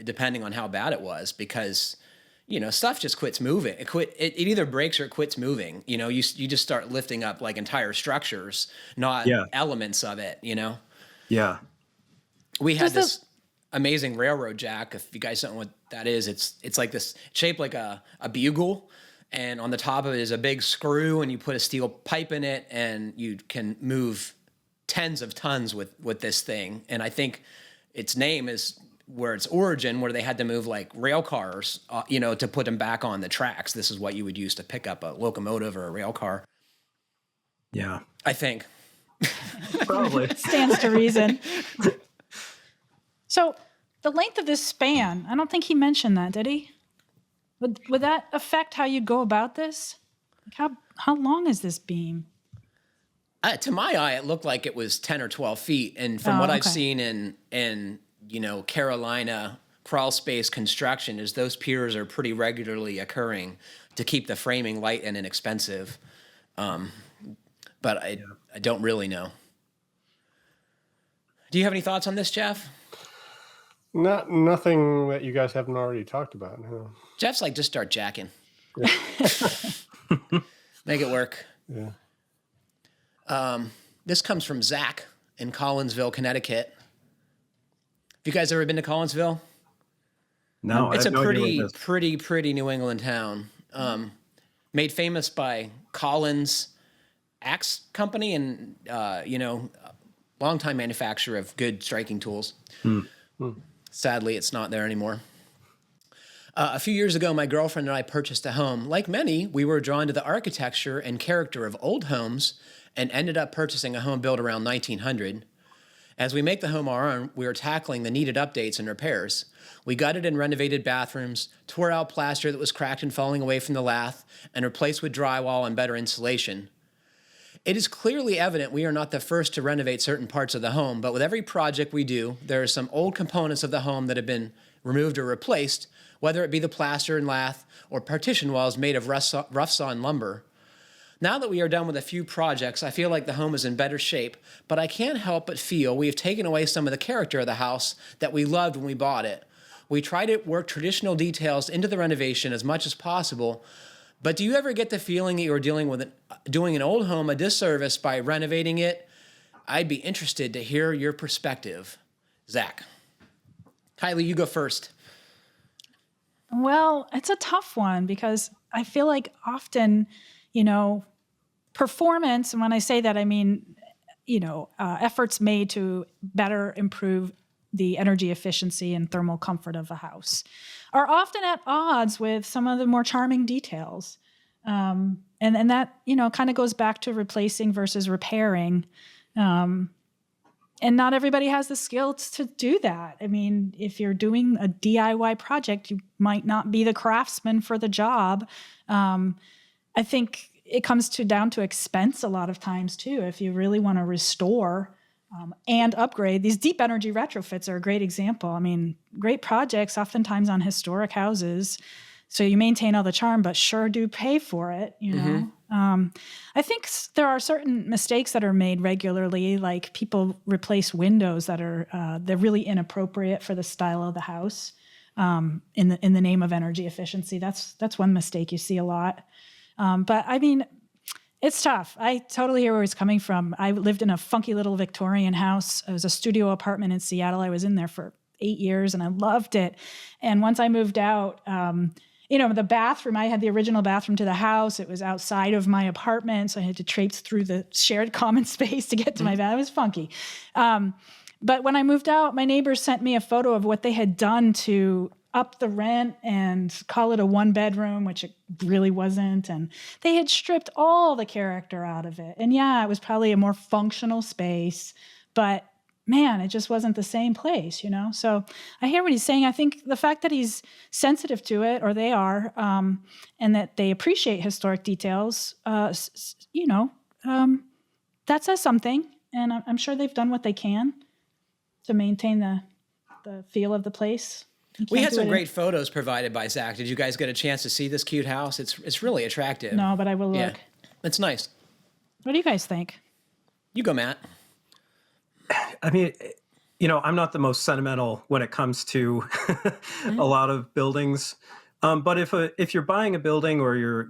S3: depending on how bad it was, because, stuff just quits moving. It either breaks or it quits moving. You just start lifting up like entire structures, not elements of it,
S2: Yeah.
S3: We had this amazing railroad jack. If you guys don't know what that is, it's like this shaped like a bugle. And on the top of it is a big screw, and you put a steel pipe in it, and you can move tens of tons with this thing. And I think its name is where its origin, where they had to move like rail cars, to put them back on the tracks. This is what you would use to pick up a locomotive or a rail car.
S2: Yeah.
S3: I think.
S2: Probably.
S1: Stands to reason. So the length of this span, I don't think he mentioned that, did he? Would that affect how you go about this? Like how long is this beam?
S3: To my eye, it looked like it was 10 or 12 feet. And from what I've seen in Carolina crawl space construction is those piers are pretty regularly occurring to keep the framing light and inexpensive. But I don't really know. Do you have any thoughts on this, Jeff?
S4: Nothing that you guys haven't already talked about. No.
S3: Jeff's like, just start jacking. Yeah. Make it work.
S4: Yeah.
S3: This comes from Zach in Collinsville, Connecticut. Have you guys ever been to Collinsville?
S2: No,
S3: it's a pretty New England town. Made famous by Collins Axe Company and, longtime manufacturer of good striking tools. Sadly, it's not there anymore. A few years ago, my girlfriend and I purchased a home. Like many, we were drawn to the architecture and character of old homes and ended up purchasing a home built around 1900. As we make the home our own, we are tackling the needed updates and repairs. We gutted and renovated bathrooms, tore out plaster that was cracked and falling away from the lath, and replaced with drywall and better insulation. It is clearly evident we are not the first to renovate certain parts of the home, but with every project we do, there are some old components of the home that have been removed or replaced, whether it be the plaster and lath or partition walls made of rough-sawn lumber. Now that we are done with a few projects, I feel like the home is in better shape, but I can't help but feel we have taken away some of the character of the house that we loved when we bought it. We try to work traditional details into the renovation as much as possible, but do you ever get the feeling that you are doing an old home a disservice by renovating it? I'd be interested to hear your perspective. Zach. Kiley, you go first.
S1: Well, it's a tough one because I feel like often, performance, and when I say that, I mean, efforts made to better improve the energy efficiency and thermal comfort of a house, are often at odds with some of the more charming details. And that, kind of goes back to replacing versus repairing. And not everybody has the skills to do that. I mean, if you're doing a DIY project, you might not be the craftsman for the job. I think it comes down to expense a lot of times too. If you really want to restore and upgrade, these deep energy retrofits are a great example. I mean, great projects oftentimes on historic houses. So you maintain all the charm, but sure do pay for it, I think there are certain mistakes that are made regularly, like people replace windows that are they're really inappropriate for the style of the house in the name of energy efficiency. That's one mistake you see a lot. But I mean, it's tough. I totally hear where he's coming from. I lived in a funky little Victorian house. It was a studio apartment in Seattle. I was in there for 8 years and I loved it. And once I moved out, the bathroom, I had the original bathroom to the house. It was outside of my apartment. So I had to traipse through the shared common space to get to my bathroom. It was funky. But when I moved out, my neighbors sent me a photo of what they had done to up the rent and call it a 1-bedroom, which it really wasn't. And they had stripped all the character out of it. And yeah, it was probably a more functional space, but man, it just wasn't the same place, So I hear what he's saying. I think the fact that he's sensitive to it, or they are, and that they appreciate historic details, that says something. And I'm sure they've done what they can to maintain the feel of the place.
S3: We had some great photos provided by Zach. Did you guys get a chance to see this cute house? It's really attractive.
S1: No, but I will look.
S3: Yeah, it's nice.
S1: What do you guys think?
S3: You go, Matt.
S2: I mean, I'm not the most sentimental when it comes to a lot of buildings. But if you're buying a building, or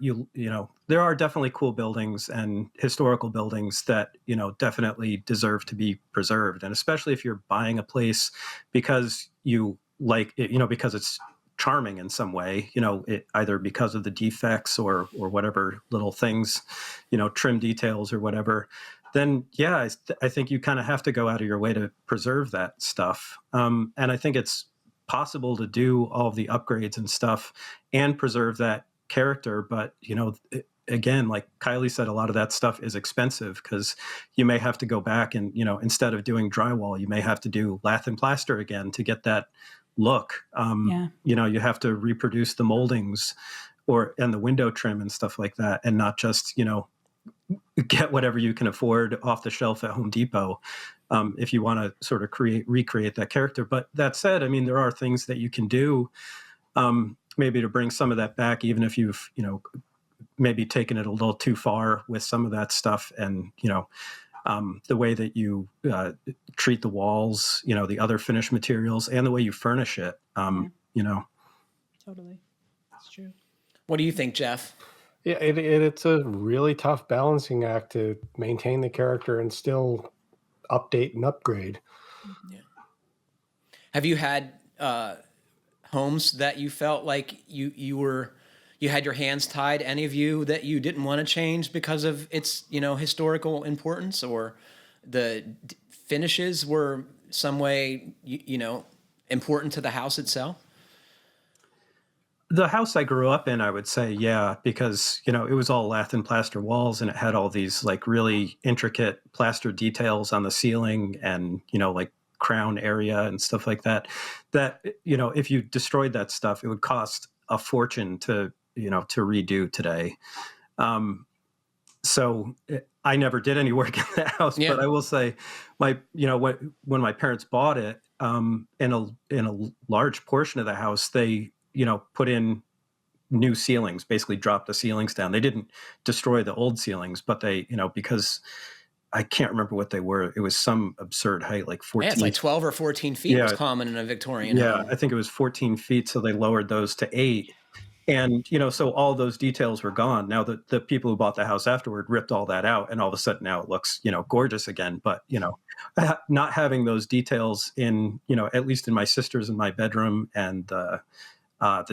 S2: there are definitely cool buildings and historical buildings that, definitely deserve to be preserved. And especially if you're buying a place because you like it, because it's charming in some way, either because of the defects or whatever little things, trim details or whatever, then yeah, I think you kind of have to go out of your way to preserve that stuff. And I think it's possible to do all of the upgrades and stuff and preserve that character. But, again, like Kiley said, a lot of that stuff is expensive because you may have to go back and, instead of doing drywall, you may have to do lath and plaster again to get that look. You have to reproduce the moldings and the window trim and stuff like that, and not just, get whatever you can afford off the shelf at Home Depot if you want to sort of recreate that character. But that said, I mean, there are things that you can do maybe to bring some of that back, even if you've, maybe taken it a little too far with some of that stuff. And, the way that you treat the walls, the other finished materials, and the way you furnish it,
S1: Totally. That's true.
S3: What do you think, Jeff?
S4: Yeah, it's a really tough balancing act to maintain the character and still update and upgrade.
S3: Yeah. Have you had homes that you felt like you had your hands tied, any of you, that you didn't want to change because of its, historical importance, or the finishes were some way, important to the house itself?
S2: The house I grew up in, I would say, yeah, because, it was all lath and plaster walls, and it had all these like really intricate plaster details on the ceiling and, like crown area and stuff like that, if you destroyed that stuff, it would cost a fortune to redo today. So I never did any work in the house, but I will say when my parents bought it, in a large portion of the house, they, put in new ceilings, basically dropped the ceilings down. They didn't destroy the old ceilings, but they, because I can't remember what they were. It was some absurd height, like 14.
S3: Yeah, it's like 12 or 14 feet was common in a Victorian home.
S2: I think it was 14 feet. So they lowered those to 8. And, so all those details were gone. Now the people who bought the house afterward ripped all that out, and all of a sudden now it looks, gorgeous again. But, not having those details in, at least in my sister's and my bedroom and the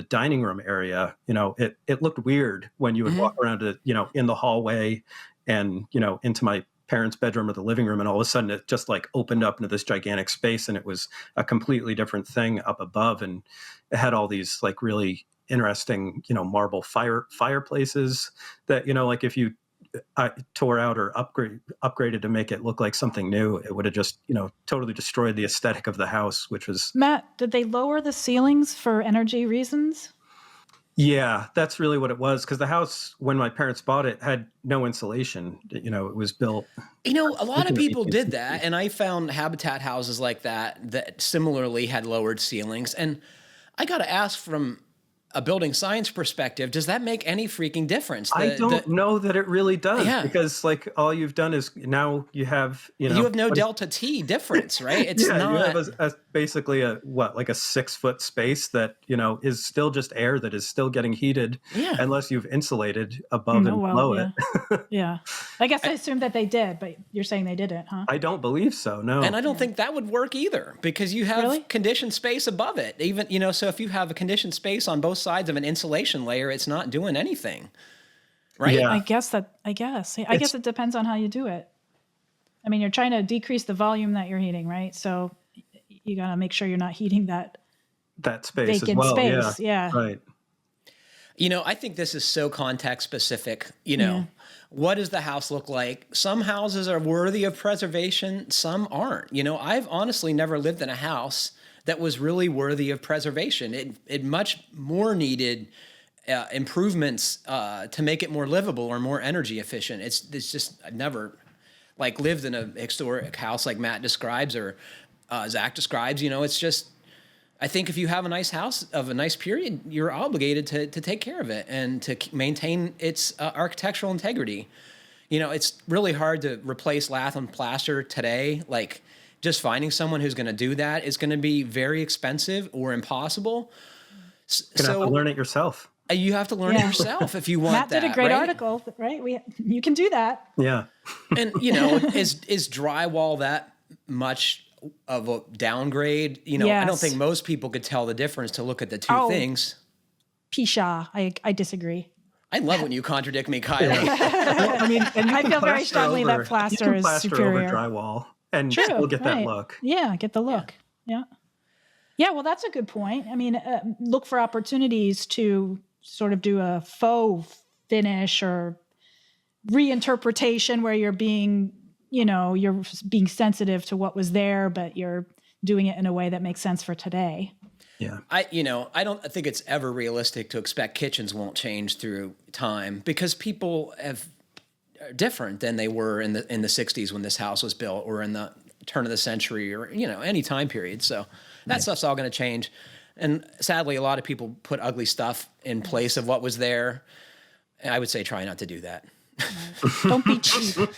S2: dining room area, it looked weird when you would walk around it, in the hallway and, into my parents' bedroom or the living room. And all of a sudden it just like opened up into this gigantic space, and it was a completely different thing up above. And it had all these like really interesting, marble fireplaces that, like if you tore out or upgraded to make it look like something new, it would have just, totally destroyed the aesthetic of the house, which was...
S1: Matt, did they lower the ceilings for energy reasons?
S2: Yeah, that's really what it was. Because the house, when my parents bought it, had no insulation. It was built...
S3: A lot of people did that. And I found habitat houses like that similarly had lowered ceilings. And I got to ask, from a building science perspective, does that make any freaking difference?
S2: I don't know that it really does, because like all you've done is now you have,
S3: you have no delta T difference, right? It's not...
S2: You have basically a 6-foot space that, is still just air that is still getting heated, unless you've insulated above and below it.
S1: Yeah. I guess I assumed that they did, but you're saying they didn't, huh?
S2: I don't believe so, no.
S3: And I don't think that would work either, because you have conditioned space above it. Even, so if you have a conditioned space on both sides of an insulation layer, it's not doing anything, right?
S2: Yeah.
S1: I guess it depends on how you do it. I mean, you're trying to decrease the volume that you're heating, right? So you got to make sure you're not heating that
S2: space
S1: vacant
S2: as well.
S1: Space. Yeah.
S2: Right.
S3: I think this is so context specific. What does the house look like? Some houses are worthy of preservation, some aren't. I've honestly never lived in a house that was really worthy of preservation. It much more needed improvements to make it more livable or more energy efficient. It's just, I've never lived in a historic house like Matt describes or Zach describes. It's just, I think if you have a nice house of a nice period, you're obligated to take care of it and to maintain its architectural integrity. It's really hard to replace lath and plaster today. Just finding someone who's going to do that is going to be very expensive or impossible.
S2: You're going to have to learn it yourself.
S3: You have to learn it yourself if you want
S1: Matt
S3: that.
S1: Matt did a great article, right? You can do that.
S2: Yeah.
S3: And, is drywall that much of a downgrade? I don't think most people could tell the difference to look at the two things.
S1: Pisha, I disagree.
S3: I love when you contradict me, Kylie.
S1: I feel very strongly that plaster is superior
S2: over drywall and still get that look.
S1: Yeah, get the look. Yeah. Yeah, well, that's a good point. I mean, look for opportunities to sort of do a faux finish or reinterpretation where you're being sensitive to what was there, but you're doing it in a way that makes sense for today.
S2: Yeah.
S3: I don't think it's ever realistic to expect kitchens won't change through time, because people are different than they were in the 60s when this house was built, or in the turn of the century, or, any time period. So that stuff's all going to change. And sadly, a lot of people put ugly stuff in place of what was there. I would say try not to do that.
S1: Don't be cheap.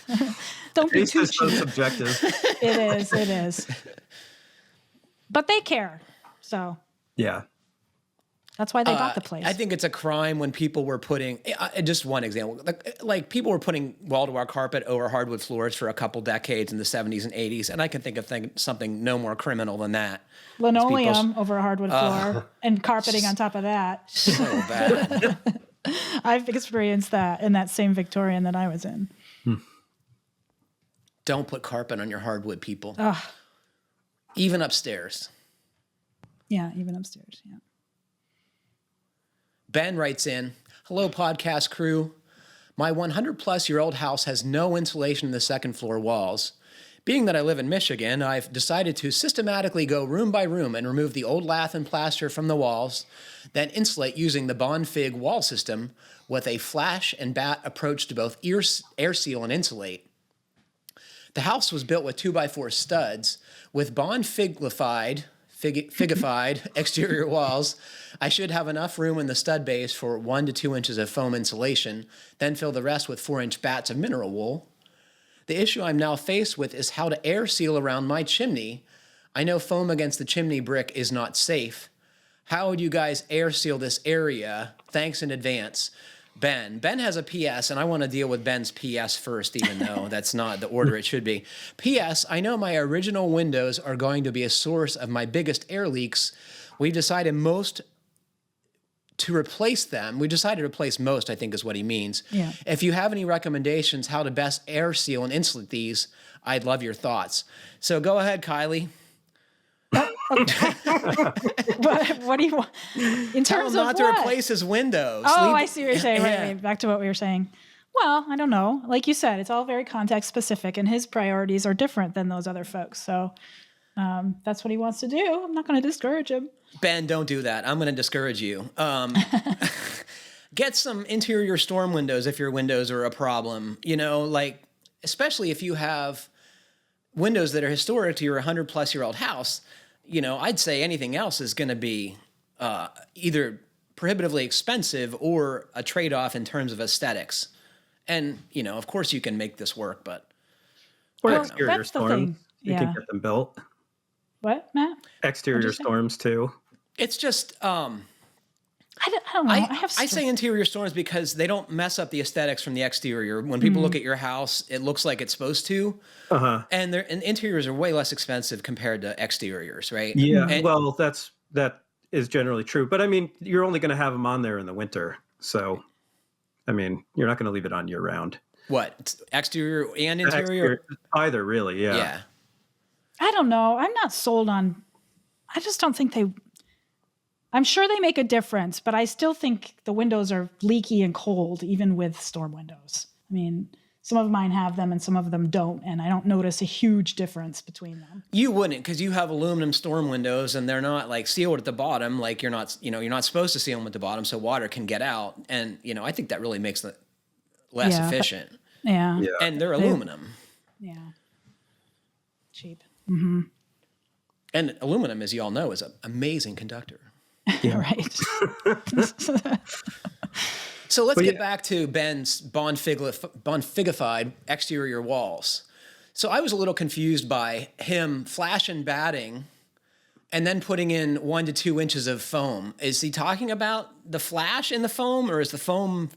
S1: Don't be too cheap.
S2: So subjective.
S1: It is. But they care. So
S2: yeah,
S1: that's why they bought the place.
S3: I think it's a crime when people were putting, just one example, like people were putting wall-to-wall carpet over hardwood floors for a couple decades in the 70s and 80s, and I can think of something no more criminal than that.
S1: Linoleum over a hardwood floor and carpeting on top of that.
S3: So bad.
S1: I've experienced that in that same Victorian that I was in.
S3: Don't put carpet on your hardwood, people.
S1: Ugh.
S3: Even upstairs.
S1: Yeah, even upstairs, yeah.
S3: Ben writes in, "Hello, podcast crew. My 100-plus-year-old house has no insulation in the second floor walls. Being that I live in Michigan, I've decided to systematically go room by room and remove the old lath and plaster from the walls, then insulate using the Bond-Fig wall system with a flash and bat approach to both air seal and insulate. The house was built with 2x4 studs with Bond-Figified exterior walls. I should have enough room in the stud base for 1 to 2 inches of foam insulation, then fill the rest with 4-inch bats of mineral wool. The issue I'm now faced with is how to air seal around my chimney. I know foam against the chimney brick is not safe. How would you guys air seal this area? Thanks in advance. Ben. Ben has a PS, and I want to deal with Ben's PS first, even though that's not the order it should be. PS, I know my original windows are going to be a source of my biggest air leaks. We've decided to replace them. We decided to replace most, I think is what he means.
S1: Yeah.
S3: If you have any recommendations how to best air seal and insulate these, I'd love your thoughts. So go ahead, Kiley.
S1: What do you want? In
S3: Tell
S1: terms
S3: him
S1: of
S3: not to replace his windows.
S1: Oh, I see what you're saying. Right. Back to what we were saying. Well, I don't know. Like you said, it's all very context specific, and his priorities are different than those other folks. So that's what he wants to do. I'm not going to discourage him.
S3: Ben, don't do that. I'm going to discourage you. Get some interior storm windows if your windows are a problem. You know, like, especially if you have windows that are historic to your 100-plus-year-old house. You know, I'd say anything else is going to be either prohibitively expensive or a trade-off in terms of aesthetics. And, you know, of course you can make this work, but...
S2: Or
S1: Well,
S2: exterior
S1: that's the
S2: storms.
S1: thing.
S2: You
S1: Yeah.
S2: can get them built.
S1: What, Matt?
S2: Exterior storms too.
S3: It's just...
S1: I don't know.
S3: I say interior storms because they don't mess up the aesthetics from the exterior. When people look at your house, it looks like it's supposed to.
S2: Uh-huh.
S3: And interiors are way less expensive compared to exteriors, right?
S2: Yeah,
S3: And-
S2: well, that is generally true. But I mean, you're only going to have them on there in the winter. So, I mean, you're not going to leave it on year round.
S3: What? Exterior and interior?
S2: Either, really, yeah.
S3: Yeah.
S1: I don't know. I'm not sold on. I just don't think they. I'm sure they make a difference, but I still think the windows are leaky and cold, even with storm windows. I mean, some of mine have them and some of them don't, and I don't notice a huge difference between them.
S3: You wouldn't, because you have aluminum storm windows and they're not like sealed at the bottom. Like you're not supposed to seal them at the bottom so water can get out. And, you know, I think that really makes it less
S1: Yeah,
S3: efficient.
S1: Yeah.
S3: And they're aluminum.
S1: Yeah. Cheap.
S3: And aluminum, as you all know, is an amazing conductor.
S1: Right.
S3: So let's get back to Ben's Bonfigified exterior walls. So I was a little confused by him flash and batting and then putting in 1 to 2 inches of foam. Is he talking about the flash in the foam, or is the foam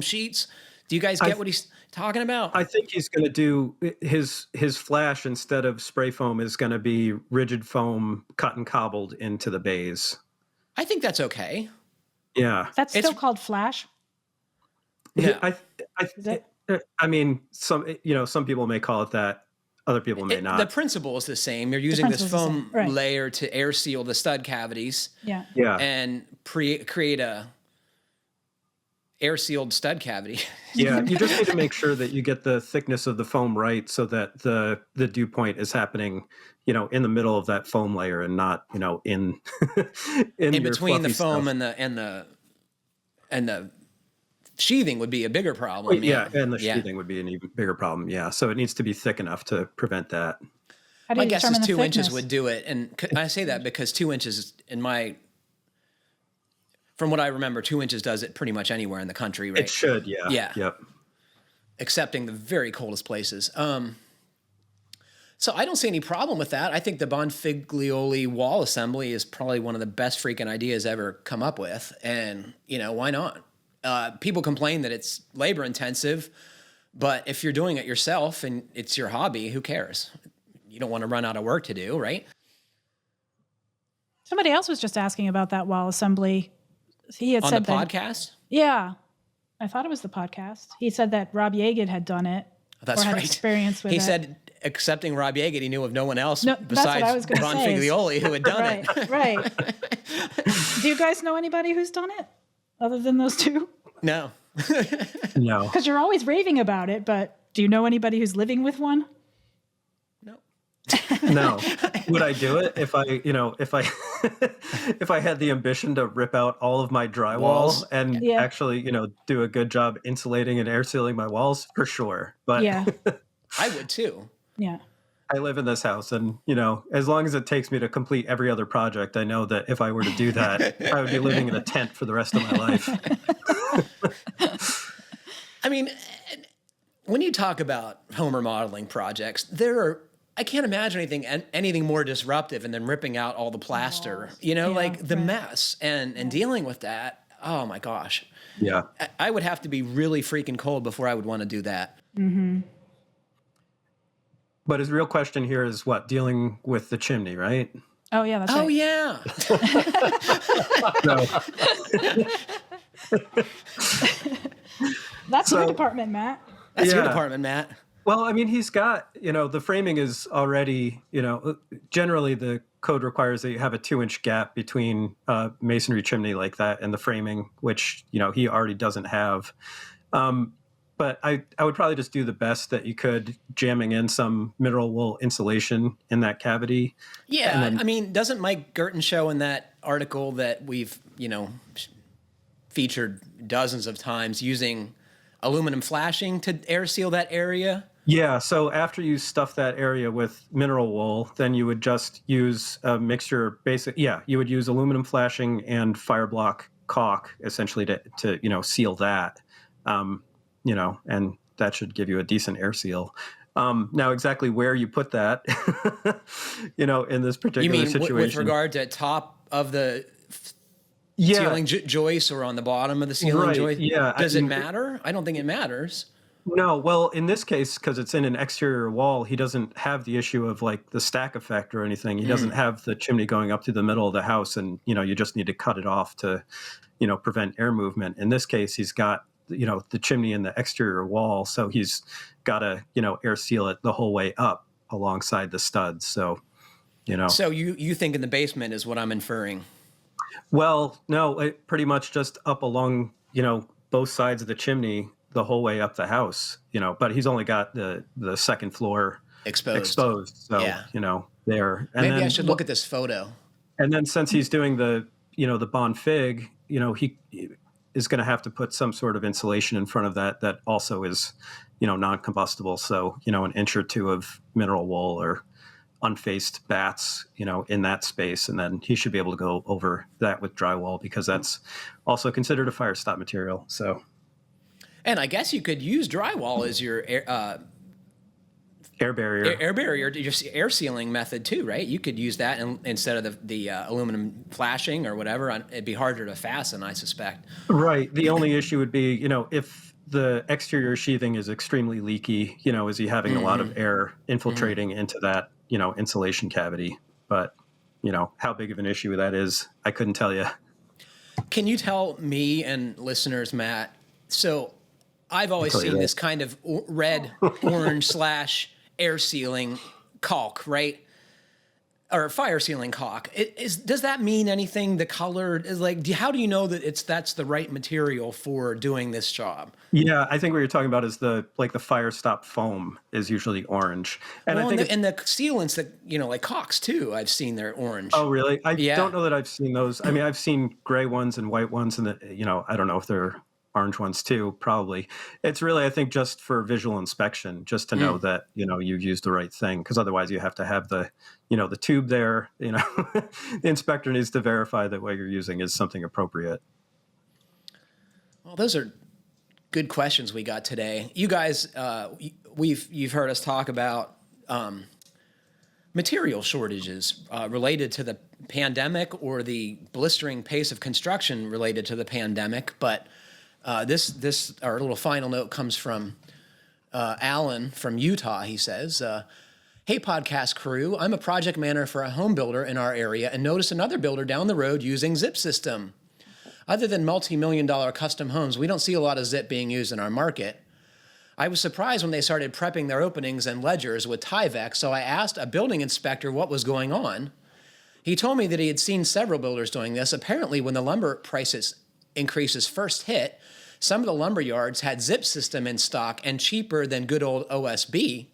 S3: sheets? Do you guys get what he's talking about?
S2: I think he's going to do his flash instead of spray foam is going to be rigid foam cut and cobbled into the bays.
S3: I think that's okay.
S2: Yeah.
S1: That's still called flash.
S3: Yeah.
S2: I mean, some people may call it that. Other people may not.
S3: The principle is the same. You're using this
S1: principle's the
S3: foam
S1: same, right.
S3: layer to air seal the stud cavities.
S1: Yeah.
S2: Yeah.
S3: And create a air sealed stud cavity.
S2: Yeah. You just need to make sure that you get the thickness of the foam right so that the dew point is happening, you know, in the middle of that foam layer and not, you know, in
S3: between the foam
S2: stuff.
S3: and the sheathing would be a bigger problem.
S2: Yeah, and the sheathing would be an even bigger problem. Yeah, so it needs to be thick enough to prevent that.
S1: How do
S3: My
S1: you
S3: guess is
S1: determine the
S3: 2 inches
S1: thickness?
S3: would do it, and I say that because 2 inches from what I remember, 2 inches does it pretty much anywhere in the country, right?
S2: It should, yeah.
S3: Yeah.
S2: Yep.
S3: Excepting the very coldest places. So I don't see any problem with that. I think the Bonfiglioli wall assembly is probably one of the best freaking ideas ever come up with, and you know, why not? People complain that it's labor intensive, but if you're doing it yourself and it's your hobby, who cares? You don't want to run out of work to do, right?
S1: Somebody else was just asking about that wall assembly. He had
S3: On
S1: said
S3: the
S1: that,
S3: podcast?
S1: Yeah, I thought it was the podcast. He said that Rob Yeager had done it.
S3: That's
S1: or had
S3: right.
S1: experience with
S3: he
S1: it.
S3: said, excepting Rob Yeager, he knew of no one else
S1: No, that's what I was
S3: besides
S1: gonna say is-
S3: Bonfiglioli who had done
S1: right,
S3: it.
S1: right. Do you guys know anybody who's done it other than those two?
S3: No.
S2: No.
S1: Because you're always raving about it, but do you know anybody who's living with one?
S3: No.
S2: No. Would I do it if I if I had the ambition to rip out all of my drywall
S3: Walls?
S2: and
S1: Yeah.
S2: actually, do a good job insulating and air sealing my walls? For sure. But
S1: Yeah,
S3: I would too.
S1: yeah.
S2: I live in this house and, as long as it takes me to complete every other project, I know that if I were to do that, I would be living in a tent for the rest of my life.
S3: I mean, when you talk about home remodeling projects, I can't imagine anything more disruptive than ripping out all the plaster, like the mess and dealing with that. Oh my gosh.
S2: Yeah.
S3: I would have to be really freaking cold before I would want to do that.
S1: Mm-hmm.
S2: But his real question here is what? Dealing with the chimney, right?
S1: Oh yeah, that's
S3: Oh
S1: right.
S3: yeah.
S1: That's your
S2: So-
S1: department, Matt.
S3: That's your
S2: Yeah.
S3: department, Matt.
S2: Well, I mean, he's got, the framing is already, generally the code requires that you have a 2-inch gap between masonry chimney like that and the framing, which, he already doesn't have. But I would probably just do the best that you could, jamming in some mineral wool insulation in that cavity.
S3: Yeah,
S2: And then-
S3: I mean, doesn't Mike Girton show in that article that we've, featured dozens of times using aluminum flashing to air seal that area?
S2: Yeah, so after you stuff that area with mineral wool, then you would just use a mixture, you would use aluminum flashing and fire block caulk essentially to seal that. And that should give you a decent air seal. Now, exactly where you put that, in this particular
S3: You mean
S2: situation.
S3: with regard to top of the ceiling joist or on the bottom of the ceiling
S2: Right,
S3: joist?
S2: yeah.
S3: Does it matter? I don't think it matters.
S2: No, well, in this case, because it's in an exterior wall, he doesn't have the issue of like the stack effect or anything. He doesn't have the chimney going up through the middle of the house, and you just need to cut it off to, prevent air movement. In this case, he's got the chimney in the exterior wall, so he's got to air seal it the whole way up alongside the studs. So,
S3: So you think in the basement is what I'm inferring.
S2: Well, no, pretty much just up along both sides of the chimney the whole way up the house, but he's only got the second floor exposed. So,
S3: Yeah.
S2: there. And
S3: Maybe
S2: then,
S3: I should look at this photo.
S2: And then since he's doing the bond fig, he is going to have to put some sort of insulation in front of that also is, non-combustible. So, an inch or two of mineral wool or unfaced bats, in that space. And then he should be able to go over that with drywall because that's also considered a fire stop material. So.
S3: And I guess you could use drywall as your
S2: Air barrier.
S3: air barrier, just air sealing method too, right? You could use that instead of the aluminum flashing or whatever. It'd be harder to fasten, I suspect.
S2: Right. The only issue would be, if the exterior sheathing is extremely leaky, is he having a lot of air infiltrating into that, insulation cavity. But, how big of an issue that is, I couldn't tell you.
S3: Can you tell me and listeners, Matt? So I've always seen this kind of red, orange / air sealing caulk, right? Or fire sealing caulk. Does that mean anything? The color is like, how do you know that that's the right material for doing this job?
S2: Yeah, I think what you're talking about is the fire stop foam is usually orange. And
S3: Well,
S2: I think
S3: and the sealants that, like caulks too, I've seen they're orange.
S2: Oh, really? I
S3: Yeah.
S2: don't know that I've seen those. I mean, I've seen gray ones and white ones, and I don't know if they're orange ones too. Probably. It's really, I think, just for visual inspection, just to know that you've used the right thing, because otherwise you have to have the the tube there. The inspector needs to verify that what you're using is something appropriate.
S3: Well, those are good questions we got today. You guys, you've heard us talk about material shortages related to the pandemic or the blistering pace of construction related to the pandemic. But this our little final note comes from Alan from Utah. He says, "Hey, podcast crew, I'm a project manager for a home builder in our area and noticed another builder down the road using zip system. Other than multi-million-dollar custom homes, we don't see a lot of zip being used in our market. I was surprised when they started prepping their openings and ledgers with Tyvek, so I asked a building inspector what was going on. He told me that he had seen several builders doing this. Apparently, when the lumber prices increases first hit, some of the lumber yards had zip system in stock and cheaper than good old OSB.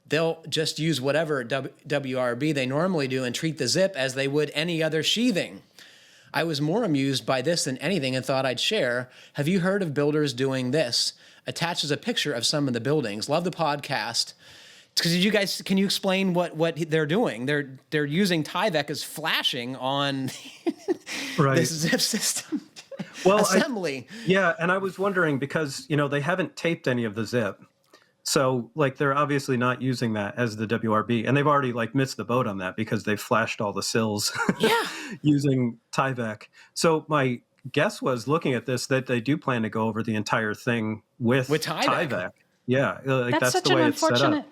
S3: They'll just use whatever WRB they normally do and treat the zip as they would any other sheathing. I was more amused by this than anything and thought I'd share. Have you heard of builders doing this? Attaches a picture of some of the buildings. Love the podcast." Because can you explain what they're doing? They're using Tyvek as flashing on this zip system assembly.
S2: And I was wondering because they haven't taped any of the zip, so they're obviously not using that as the WRB, and they've already missed the boat on that because they've flashed all the sills using Tyvek. So my guess was, looking at this, that they do plan to go over the entire thing with Tyvek. Yeah,
S1: That's
S2: that's
S1: such
S2: the way
S1: an
S2: it's set up.
S1: unfortunate.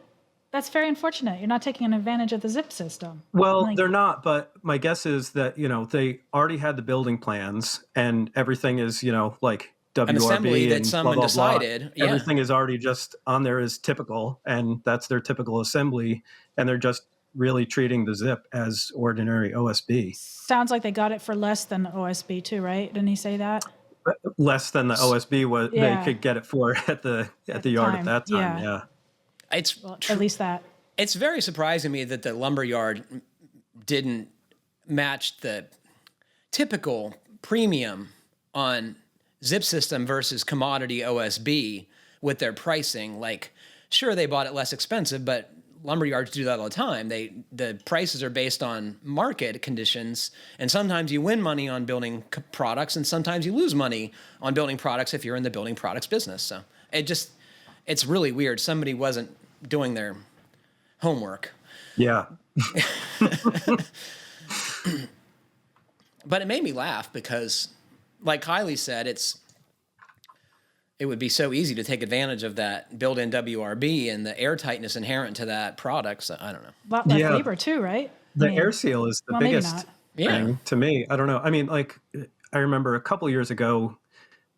S1: That's very unfortunate. You're not taking advantage of the zip system.
S2: Well, they're not, but my guess is that, they already had the building plans and everything is, like WRB
S3: An assembly that
S2: and
S3: someone
S2: blah, blah, blah.
S3: decided. Yeah.
S2: Everything is already just on there as typical, and that's their typical assembly, and they're just really treating the zip as ordinary OSB.
S1: Sounds like they got it for less than the OSB too, right? Didn't he say that?
S2: Less than the OSB was they could get it for at the yard at that time. Yeah.
S3: It's
S1: at least that.
S3: It's very surprising to me that the lumberyard didn't match the typical premium on zip system versus commodity OSB with their pricing. Like, sure, they bought it less expensive, but lumberyards do that all the time. The prices are based on market conditions, and sometimes you win money on building products, and sometimes you lose money on building products if you're in the building products business. So it's really weird. Somebody wasn't doing their homework.
S2: Yeah.
S3: But it made me laugh because, like Kiley said, it would be so easy to take advantage of that built-in WRB and the airtightness inherent to that product. So I don't know.
S1: A lot less labor too, right?
S2: The air seal is the biggest thing to me. I don't know. I mean, like, I remember a couple years ago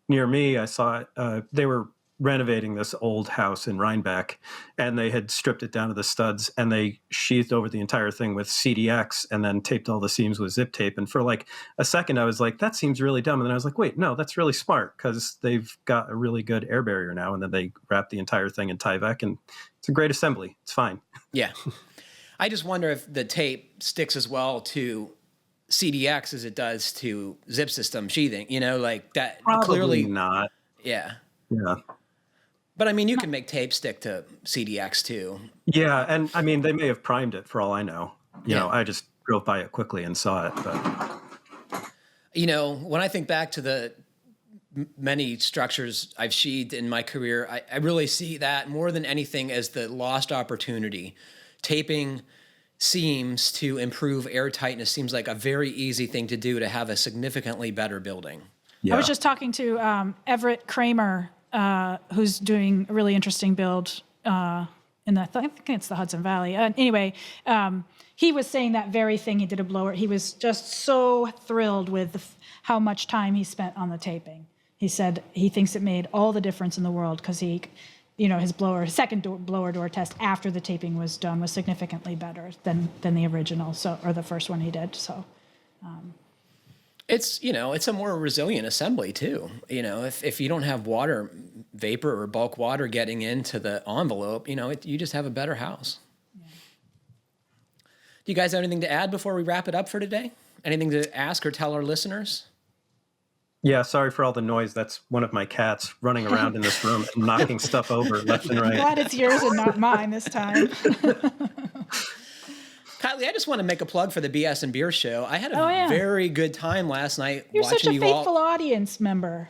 S2: near me, I saw they were renovating this old house in Rhinebeck, and they had stripped it down to the studs, and they sheathed over the entire thing with CDX and then taped all the seams with zip tape. And for like a second, I was like, that seems really dumb. And then I was like, wait, no, that's really smart, because they've got a really good air barrier now. And then they wrap the entire thing in Tyvek, and it's a great assembly. It's fine. Yeah.
S3: I just wonder if the tape sticks as well to CDX as it does to zip system sheathing, like that.
S2: Probably
S3: clearly
S2: not.
S3: Yeah.
S2: Yeah.
S3: But I mean, you can make tape stick to CDX too.
S2: Yeah, and I mean, they may have primed it for all I know. You know, I just drove by it quickly and saw it. But
S3: when I think back to the many structures I've sheathed in my career, I really see that more than anything as the lost opportunity. Taping seems to improve airtightness seems like a very easy thing to do to have a significantly better building.
S2: Yeah.
S1: I was just talking to Everett Kramer, who's doing a really interesting build I think it's the Hudson Valley. Anyway, he was saying that very thing. He did a blower. He was just so thrilled with how much time he spent on the taping. He said he thinks it made all the difference in the world because his second blower door test after the taping was done was significantly better than the original, or the first one he did. So.
S3: It's a more resilient assembly too. If you don't have water vapor or bulk water getting into the envelope, you just have a better house. Yeah. Do you guys have anything to add before we wrap it up for today? Anything to ask or tell our listeners?
S2: Yeah, sorry for all the noise. That's one of my cats running around in this room and knocking stuff over left and right.
S1: I'm glad it's yours and not mine this time.
S3: Kiley, I just want to make a plug for the BS and Beer Show. I had a very good time last night
S1: You're
S3: watching
S1: such a
S3: you
S1: faithful audience member.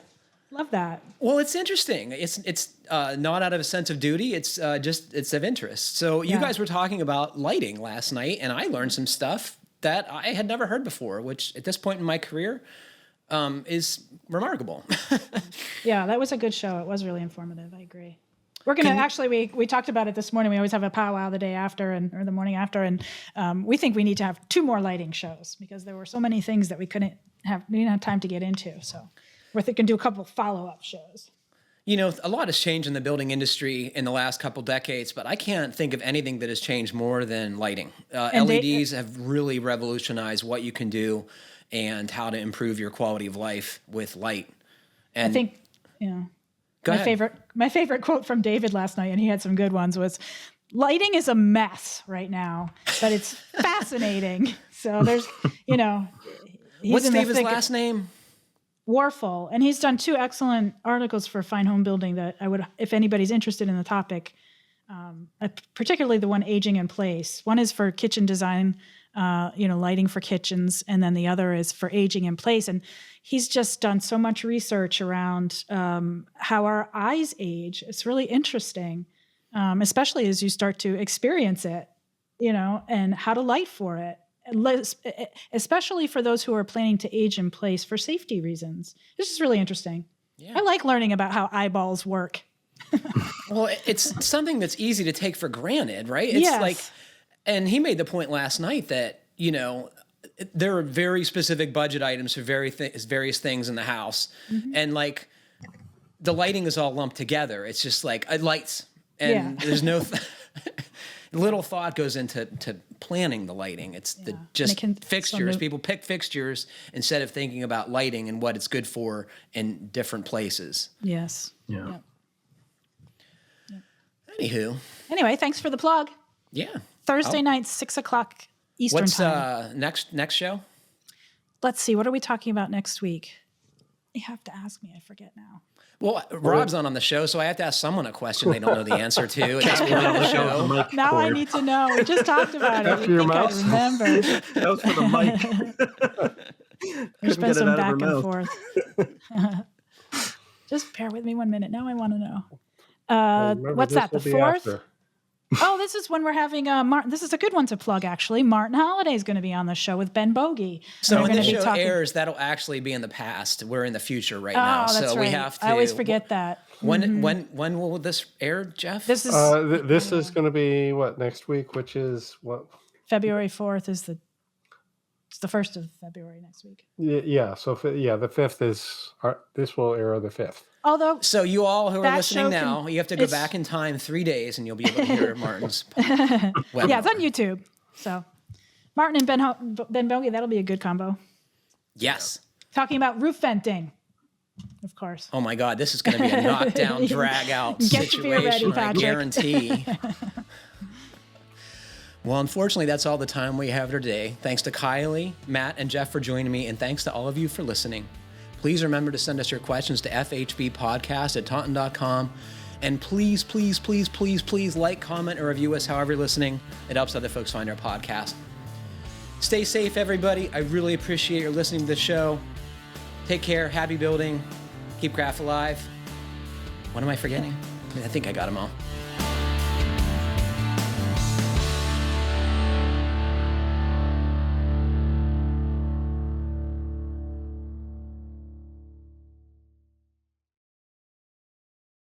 S1: Love that.
S3: Well, it's interesting. It's not out of a sense of duty. It's of interest. So you guys were talking about lighting last night, and I learned some stuff that I had never heard before, which at this point in my career is remarkable.
S1: Yeah, that was a good show. It was really informative. I agree. We're going to actually, we talked about it this morning. We always have a powwow the day after or the morning after. And we think we need to have 2 more lighting shows because there were so many things that we didn't have time to get into. So we're thinking do a couple of follow-up shows.
S3: A lot has changed in the building industry in the last couple decades, but I can't think of anything that has changed more than lighting. LEDs have really revolutionized what you can do and how to improve your quality of life with light. And
S1: I think, my favorite quote from David last night, and he had some good ones, was, "Lighting is a mess right now, but it's fascinating." So there's,
S3: what's David's last name?
S1: Warfel, and he's done 2 excellent articles for Fine Homebuilding that I would, if anybody's interested in the topic, particularly the one Aging in Place. One is for kitchen design, lighting for kitchens, and then the other is for aging in place. And he's just done so much research around how our eyes age. It's really interesting, especially as you start to experience it, and how to light for it, especially for those who are planning to age in place for safety reasons. This is really interesting. Yeah. I like learning about how eyeballs work.
S3: Well, it's something that's easy to take for granted, right? It's
S1: Yes.
S3: like, and he made the point last night that, you know, there are very specific budget items for various things in the house. And like the lighting is all lumped together. It's just like lights and there's no little thought goes into planning the lighting. It's just fixtures. People pick fixtures instead of thinking about lighting and what it's good for in different places.
S1: Yes.
S2: Yeah.
S3: Anywho.
S1: Anyway, thanks for the plug.
S3: Yeah.
S1: Thursday night, 6:00 Eastern time.
S3: What's next show?
S1: Let's see. What are we talking about next week? You have to ask me. I forget now.
S3: Well, Rob's not on the show, so I have to ask someone a question they don't know the answer to. At this point in the show.
S1: Now I need to know. We just talked about it. I think I remember.
S2: That was for the mic.
S1: There's been some back and forth. Just bear with me 1 minute. Now I want to know. What's that? The 4th? Oh, this is when we're having Martin. This is a good one to plug, actually. Martin Holliday is going to be on the show with Ben Bogey.
S3: So when the show airs, that'll actually be in the past. We're in the future right now.
S1: That's
S3: so
S1: right.
S3: we have to.
S1: I always forget that.
S3: When will this air, Jeff?
S1: This is
S4: this is going to be what, next week, which is what?
S1: February 4th is it's the 1st of February next week.
S4: Yeah. So the 5th is this will air the 5th.
S1: Although,
S3: so you all who are listening now, you have to go back in time 3 days, and you'll be able to hear Martin's.
S1: Yeah, it's on YouTube. So Martin and Ben Bogey, that'll be a good combo.
S3: Yes.
S1: Talking about roof venting, of course.
S3: Oh my God, this is going to be a knockdown, drag out situation.
S1: Ready,
S3: I guarantee. Well, unfortunately, that's all the time we have today. Thanks to Kiley, Matt, and Jeff for joining me, and thanks to all of you for listening. Please remember to send us your questions to fhbpodcast@taunton.com. And please, please, please, please, please like, comment, or review us however you're listening. It helps other folks find our podcast. Stay safe, everybody. I really appreciate your listening to the show. Take care. Happy building. Keep craft alive. What am I forgetting? I think I got them all.